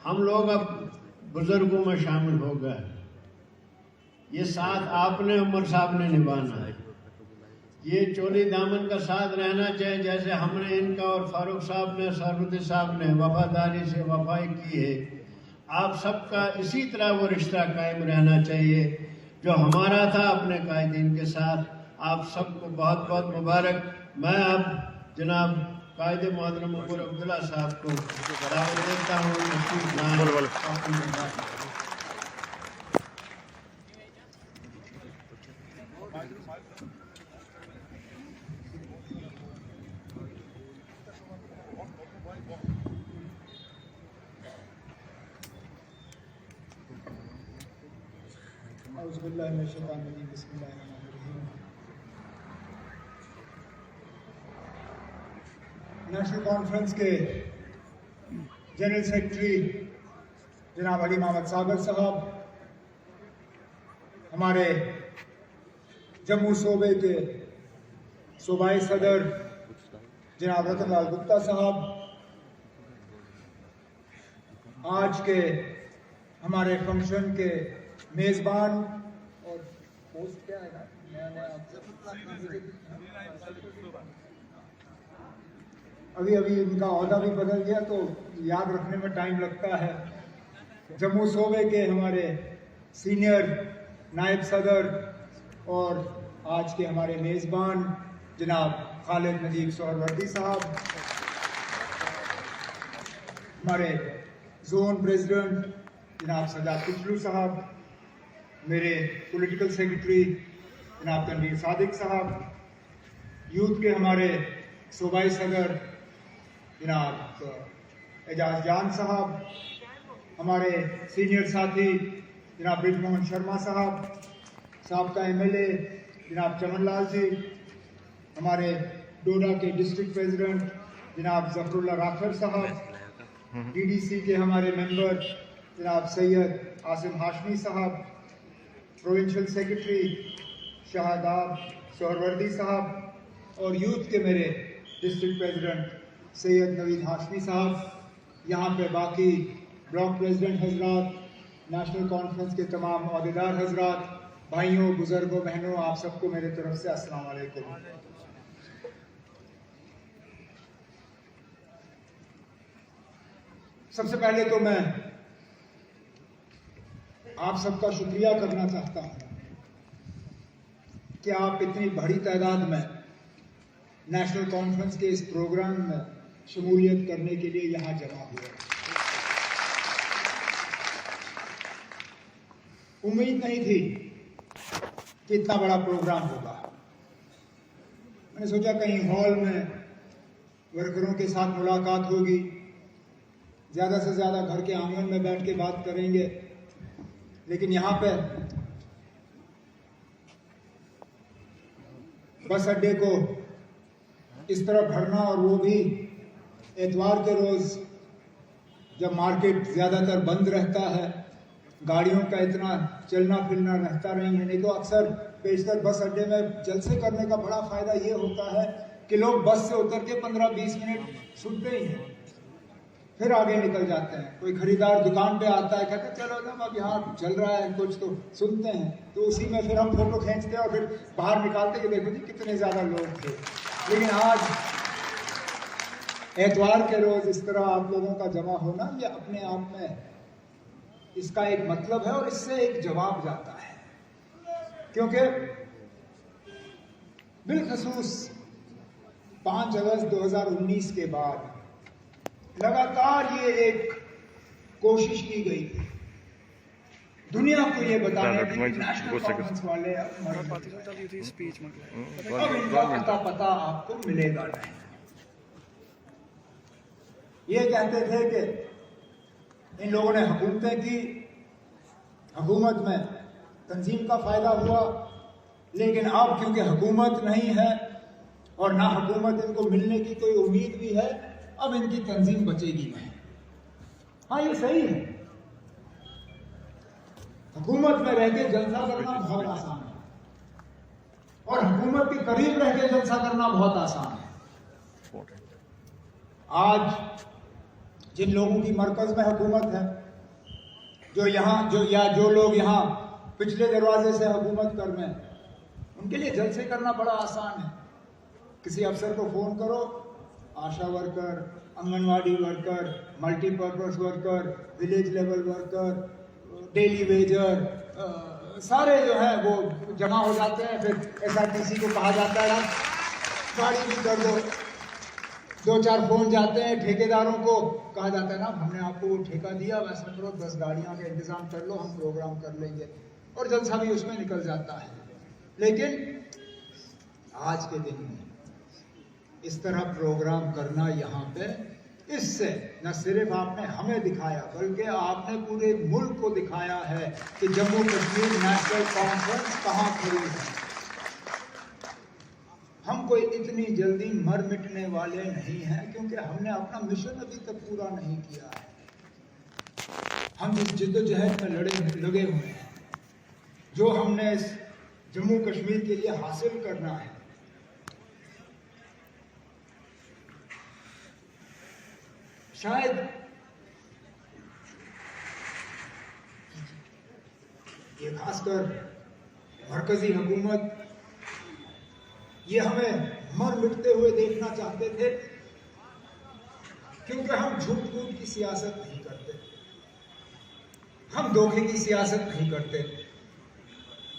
ہم لوگ اب بزرگوں میں شامل ہو گئے. یہ ساتھ آپ نے عمر صاحب نے نبھانا ہے. یہ چولی دامن کا ساتھ رہنا چاہیے جیسے ہم نے ان کا اور فاروق صاحب نے، سرودی صاحب نے وفاداری سے وفائی کی ہے. آپ سب کا اسی طرح وہ رشتہ قائم رہنا چاہیے جو ہمارا تھا اپنے قائدین کے ساتھ. آپ سب کو بہت بہت مبارک. میں اب جناب قائد محترم عمر عبداللہ صاحب کو دعوت دیتا ہوں تشریف لائیں. اعوذ باللہ من الشیطان الرجیم. بسم اللہ الرحمن الرحیم. نیشنل کانفرنس کے جنرل سیکرٹری جناب علی محمد صابر صاحب، ہمارے جموں صوبے کے صوبائی صدر جناب رتن لال گپتا صاحب، آج کے ہمارے فنکشن کے میزبان اور پوسٹ کیا ہے نا، ابھی ان کا عہدہ بھی بدل گیا تو یاد رکھنے میں ٹائم لگتا ہے. جموں صوبے کے ہمارے سینئر نائب صدر اور آج کے ہمارے میزبان جناب خالد نجیب سہروردی صاحب، ہمارے زون پریزیڈنٹ جناب سجاد کچلو صاحب، میرے پولیٹیکل سیکرٹری جناب تنویر صادق صاحب، یوتھ کے ہمارے صوبائی صدر جناب اعجاز جان صاحب، ہمارے سینئر ساتھی جناب برج موہن شرما صاحب، سابقہ MLA جناب چمن لال جی، ہمارے ڈوڈا کے ڈسٹرکٹ پریزیڈنٹ جناب ظفر اللہ راکھر صاحب، DDC کے ہمارے ممبر جناب سید عاصم ہاشمی صاحب، پروونشل سیکرٹری شہاداب سہروردی صاحب، اور یوتھ کے میرے ڈسٹرکٹ پریزیڈنٹ سید نوید ہاشمی صاحب، یہاں پہ باقی بلاک پریزیڈنٹ حضرات، نیشنل کانفرنس کے تمام عہدیدار حضرات، بھائیوں، بزرگوں، بہنوں، آپ سب کو میرے طرف سے السلام علیکم. سب سے پہلے تو میں آپ سب کا شکریہ کرنا چاہتا ہوں کہ آپ اتنی بڑی تعداد میں نیشنل کانفرنس کے اس پروگرام میں شمولیت کرنے کے لیے یہاں جمع ہوئے. امید نہیں تھی کہ اتنا بڑا پروگرام ہوگا. میں نے سوچا کہیں ہال میں ورکروں کے ساتھ ملاقات ہوگی، زیادہ سے زیادہ گھر کے آنگن میں بیٹھ کے بات کریں گے، لیکن یہاں پہ بس اڈے کو اس طرح بھرنا، اور وہ بھی اتوار کے روز جب مارکیٹ زیادہ تر بند رہتا ہے، گاڑیوں کا اتنا چلنا پھرنا رہتا نہیں ہے. نہیں تو اکثر بیشتر بس اڈے میں جلسے کرنے کا بڑا فائدہ یہ ہوتا ہے کہ لوگ بس سے اتر کے 15-20 منٹ سنتے ہی ہیں، پھر آگے نکل جاتے ہیں. کوئی خریدار دکان پہ آتا ہے، کہتے ہیں چلو نا اب یہاں چل رہا ہے کچھ تو سنتے ہیں، تو اسی میں پھر ہم فوٹو کھینچتے ہیں اور پھر باہر نکالتے کہ دیکھو جی کتنے زیادہ لوگ تھے. لیکن آج اتوار کے روز اس طرح آپ لوگوں کا جمع ہونا یہ اپنے آپ میں اس کا ایک مطلب ہے اور اس سے ایک جواب جاتا ہے، کیونکہ بالخصوص 5 اگست 2019 کے بعد لگاتار یہ ایک کوشش کی گئی تھی دنیا کو یہ بتانے کی کہ نیشنل کانفرنس والے اب ان کا اتا پتہ آپ کو ملے گا نہیں. یہ کہتے تھے کہ ان لوگوں نے حکومتیں کی، حکومت میں تنظیم کا فائدہ ہوا، لیکن اب کیونکہ حکومت نہیں ہے اور نہ حکومت ان کو ملنے کی کوئی امید بھی ہے، اب ان کی تنظیم بچے گی نہیں. ہاں یہ صحیح ہے، حکومت میں رہ کے جلسہ کرنا بہت آسان ہے اور حکومت کے قریب رہ کے جلسہ کرنا بہت آسان ہے. آج جن لوگوں کی مرکز میں حکومت ہے، جو لوگ یہاں پچھلے دروازے سے حکومت کر رہے ہیں، ان کے لیے جلسے کرنا بڑا آسان ہے. کسی افسر کو فون کرو، آشا worker, Anganwadi worker, multi purpose worker, village level worker, daily wager, سارے جو ہیں وہ جمع ہو جاتے ہیں. پھر SRTC کو کہا جاتا ہے گاڑی بھی کر دو، 2-4 فون جاتے ہیں ٹھیکیداروں کو، کہا جاتا ہے نا ہم نے آپ کو وہ ٹھیکہ دیا، ویسا کرو 10 گاڑیاں کا انتظام کر لو، ہم پروگرام کر لیں گے، اور جلسہ بھی اس میں نکل جاتا ہے. لیکن آج کے دن میں اس طرح پروگرام کرنا یہاں پہ، اس سے نہ صرف آپ نے ہمیں دکھایا بلکہ آپ نے پورے ملک کو دکھایا ہے کہ جموں کشمیر نیشنل کانفرنس کہاں کھڑی ہے. ہم کوئی اتنی جلدی مر مٹنے والے نہیں ہیں، کیونکہ ہم نے اپنا مشن ابھی تک پورا نہیں کیا ہے. ہم جس جدوجہد میں لگے ہوئے ہیں، جو ہم نے اس جموں کشمیر کے لیے حاصل کرنا ہے، شاید یہ خاص کر مرکزی حکومت یہ ہمیں مر مٹتے ہوئے دیکھنا چاہتے تھے، کیونکہ ہم جھوٹ موٹ کی سیاست نہیں کرتے، ہم دھوکے کی سیاست نہیں کرتے،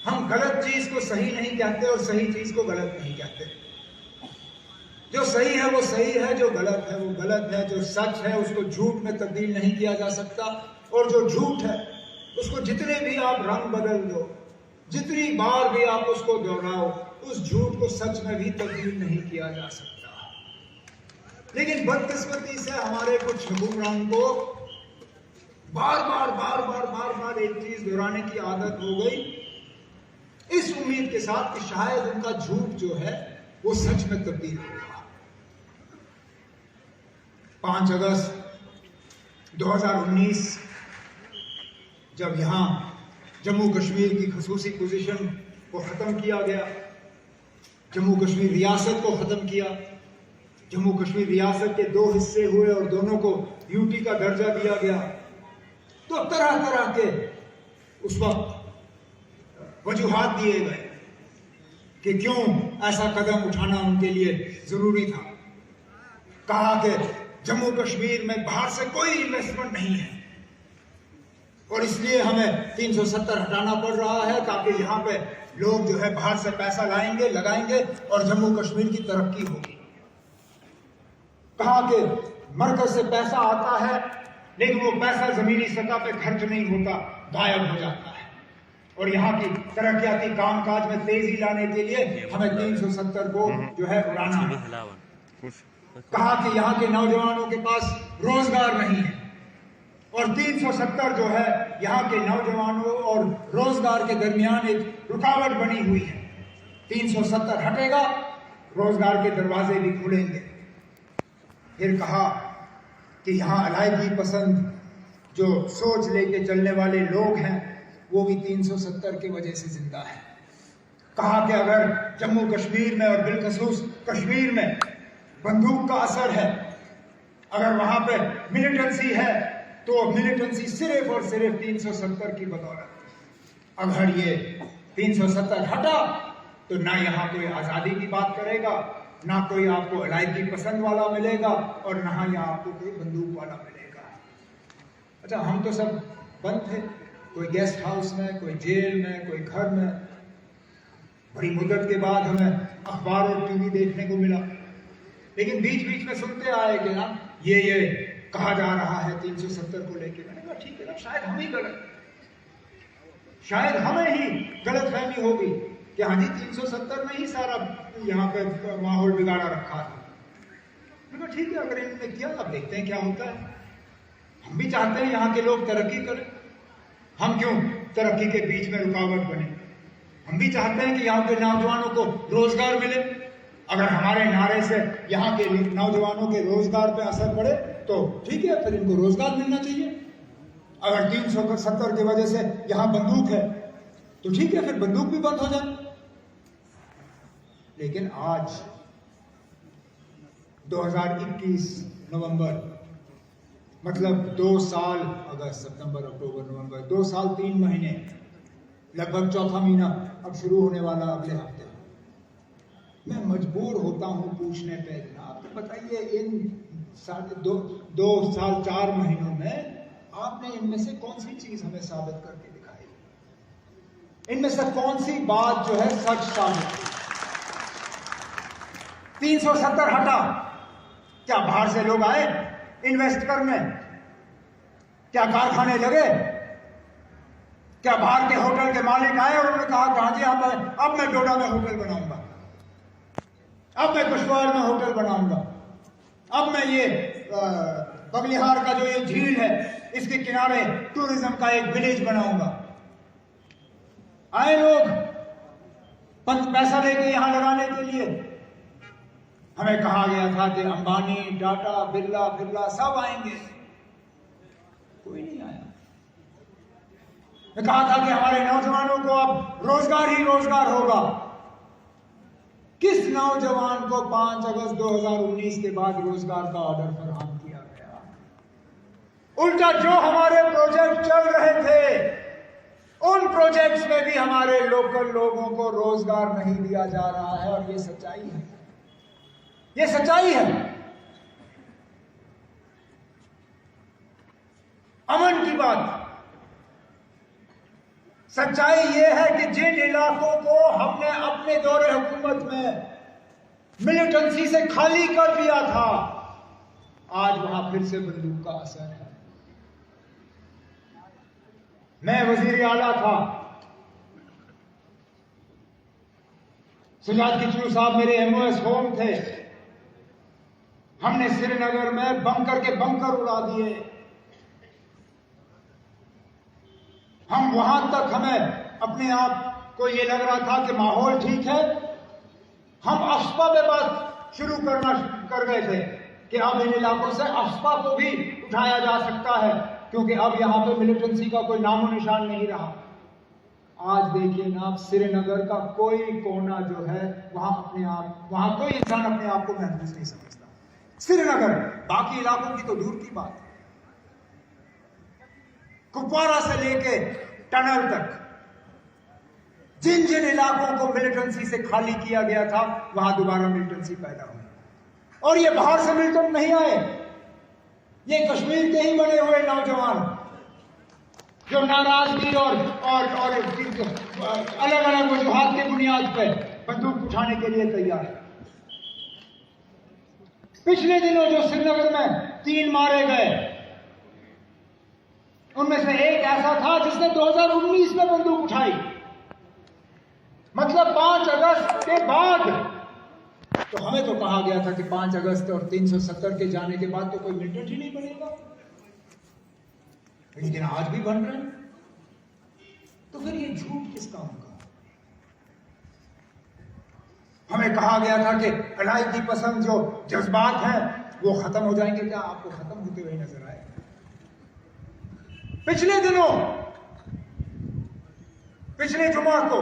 ہم غلط چیز کو صحیح نہیں کہتے اور صحیح چیز کو غلط نہیں کہتے. جو صحیح ہے وہ صحیح ہے، جو غلط ہے وہ غلط ہے، جو سچ ہے اس کو جھوٹ میں تبدیل نہیں کیا جا سکتا، اور جو جھوٹ ہے اس کو جتنے بھی آپ رنگ بدل دو، جتنی بار بھی آپ اس کو دہراؤ، اس جھوٹ کو سچ میں بھی تبدیل نہیں کیا جا سکتا. لیکن بدقسمتی سے ہمارے کچھ حکمران کو بار بار ایک چیز دہرانے کی عادت ہو گئی، اس امید کے ساتھ کہ شاید ان کا جھوٹ جو ہے وہ سچ میں تبدیل ہوگا. 5 اگست 2019 جب یہاں جموں کشمیر کی خصوصی پوزیشن کو ختم کیا گیا، جموں کشمیر ریاست کو ختم کیا، جموں کشمیر ریاست کے 2 حصے ہوئے اور دونوں کو یوٹی کا درجہ دیا گیا، تو طرح کے اس وقت وجوہات دیے گئے کہ کیوں ایسا قدم اٹھانا ان کے لیے ضروری تھا. کہا کہ جموں کشمیر میں باہر سے کوئی انویسٹمنٹ نہیں ہے اور اس لیے ہمیں 370 ہٹانا پڑ رہا ہے تاکہ یہاں پہ لوگ جو ہے باہر سے پیسہ لائیں گے، لگائیں گے اور جموں کشمیر کی ترقی ہوگی. کہا کہ مرکز سے پیسہ آتا ہے لیکن وہ پیسہ زمینی سطح پہ خرچ نہیں ہوتا، غائب ہو جاتا ہے، اور یہاں کی ترقیاتی کام کاج میں تیزی لانے کے لیے ہمیں 370 کو جو ہے اڑانا ہے. کہا کہ یہاں کے نوجوانوں کے پاس روزگار نہیں ہے اور 370 جو ہے یہاں کے نوجوانوں اور روزگار کے درمیان ایک رکاوٹ بنی ہوئی ہے. 370 ہٹے گا، روزگار کے دروازے بھی کھلیں گے. پھر کہا کہ یہاں علیحدگی پسند جو سوچ لے کے چلنے والے لوگ ہیں وہ بھی 370 کی وجہ سے زندہ ہے. کہا کہ اگر جموں کشمیر میں اور بالخصوص کشمیر میں بندوق کا اثر ہے، اگر وہاں پہ ملیٹنسی ہے، تو ملیٹنسی صرف اور صرف 370 کی بدولت۔ اگر یہ 370 ہٹا تو نہ یہاں کوئی آزادی کی بات کرے گا، نہ کوئی آپ کو علیحدگی پسند والا ملے گا، اور نہ یہاں آپ کو کوئی بندوق والا ملے گا۔ اچھا، ہم تو سب بند تھے، کوئی گیسٹ ہاؤس میں، کوئی جیل میں، کوئی گھر میں۔ بڑی مدت کے بعد ہمیں اخبار اور ٹی وی دیکھنے کو ملا، لیکن بیچ بیچ میں سنتے آئے کہ نا یہ کہا جا رہا ہے 370 کو لے کے۔ میں نے کہا ٹھیک ہے نا، شاید ہم ہی غلط، شاید ہمیں ہی غلط فہمی ہوگی کہ ہاں جی 370 میں ہی سارا یہاں پہ ماحول بگاڑا رکھا تھا۔ میں نے کہا ٹھیک ہے، اگر انہوں نے کیا اب دیکھتے ہیں کیا ہوتا ہے۔ ہم بھی چاہتے ہیں یہاں کے لوگ ترقی کریں، ہم کیوں ترقی کے بیچ میں رکاوٹ بنے؟ ہم بھی چاہتے ہیں کہ یہاں کے نوجوانوں کو روزگار ملے۔ اگر ہمارے نعرے سے یہاں کے نوجوانوں کے روزگار پہ اثر پڑے تو ٹھیک ہے، پھر ان کو روزگار ملنا چاہیے۔ اگر 370 کی وجہ سے یہاں بندوق ہے تو ٹھیک ہے، پھر بندوق بھی بند ہو جائے۔ لیکن آج 2021 نومبر، مطلب 2 سال، اگست ستمبر اکتوبر نومبر، 2 سال 3 مہینے، لگ بھگ چوتھا مہینہ اب شروع ہونے والا اگلے ہفتے۔ میں مجبور ہوتا ہوں پوچھنے پہ، جناب بتائیے ان 2 سال 4 مہینوں میں آپ نے ان میں سے کون سی چیز ہمیں ثابت کر کے دکھائی؟ ان میں سے کون سی بات جو ہے سچ ثابت کی؟ 370 ہٹا، کیا باہر سے لوگ آئے انویسٹ کرنے؟ کیا کارخانے لگے؟ کیا باہر کے ہوٹل کے مالک آئے اور انہوں نے کہا کہ ہاں جی اب میں ڈوڈا میں ہوٹل بناؤں گا، اب میں کشتواڑ میں ہوٹل بناؤں گا، اب میں یہ بگلیہار کا جو یہ جھیل ہے اس کے کنارے ٹورزم کا ایک ولیج بناؤں گا؟ آئے لوگ پیسہ لے کے یہاں لگانے کے لیے؟ ہمیں کہا گیا تھا کہ امبانی، ٹاٹا، برلا سب آئیں گے، کوئی نہیں آیا۔ میں کہا تھا کہ ہمارے نوجوانوں کو اب روزگار ہی روزگار ہوگا۔ کس نوجوان کو 5 اگست 2019 کے بعد روزگار کا آرڈر فراہم کیا گیا؟ الٹا جو ہمارے پروجیکٹ چل رہے تھے ان پروجیکٹس میں بھی ہمارے لوکل لوگوں کو روزگار نہیں دیا جا رہا ہے، اور یہ سچائی ہے، یہ سچائی ہے۔ امن کی بات، سچائی یہ ہے کہ جن علاقوں کو ہم نے اپنے دور حکومت میں ملیٹنسی سے خالی کر دیا تھا، آج وہاں پھر سے بندوق کا اثر ہے۔ میں وزیر اعلیٰ تھا، سجاد کچلو صاحب میرے MOS ہوم تھے، ہم نے سری نگر میں بنکر کے بنکر اڑا دیے۔ ہم وہاں تک ہمیں اپنے آپ کو یہ لگ رہا تھا کہ ماحول ٹھیک ہے، ہم افسپا پہ بات شروع کر گئے تھے کہ اب ان علاقوں سے افسپا کو بھی اٹھایا جا سکتا ہے، کیونکہ اب یہاں پہ ملیٹنسی کا کوئی نام و نشان نہیں رہا۔ آج دیکھیے نا، سری نگر کا کوئی کونا جو ہے وہاں کوئی انسان اپنے آپ کو محفوظ نہیں سمجھتا۔ سری نگر، باقی علاقوں کی تو دور کی بات، کپوارہ سے لے کے ٹنل تک جن جن علاقوں کو ملیٹنسی سے خالی کیا گیا تھا وہاں دوبارہ ملیٹنسی پیدا ہوئی۔ اور یہ باہر سے ملیٹنٹ نہیں آئے، یہ کشمیر کے ہی بنے ہوئے نوجوان جو ناراضگی اور الگ الگ وجوہات کی بنیاد پہ بندوق اٹھانے کے لیے تیار ہے۔ پچھلے دنوں جو سری نگر میں 3 مارے گئے، ان میں سے ایک ایسا تھا جس نے 2019 میں بندوق اٹھائی، مطلب 5 اگست کے بعد۔ تو ہمیں تو کہا گیا تھا کہ 5 اگست اور 370 کے جانے کے بعد تو کوئی ملیٹنٹ ہی نہیں بنے گا، لیکن آج بھی بن رہے ہیں۔ تو پھر یہ جھوٹ کس کام کا؟ ہمیں کہا گیا تھا کہ علیحدگی پسند جو جذبات ہیں وہ ختم ہو جائیں گے، کیا آپ کو ختم ہوتے ہوئے نظر آئے؟ پچھلے دنوں، پچھلے جمعہ کو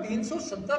370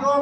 2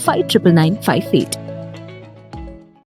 599 58।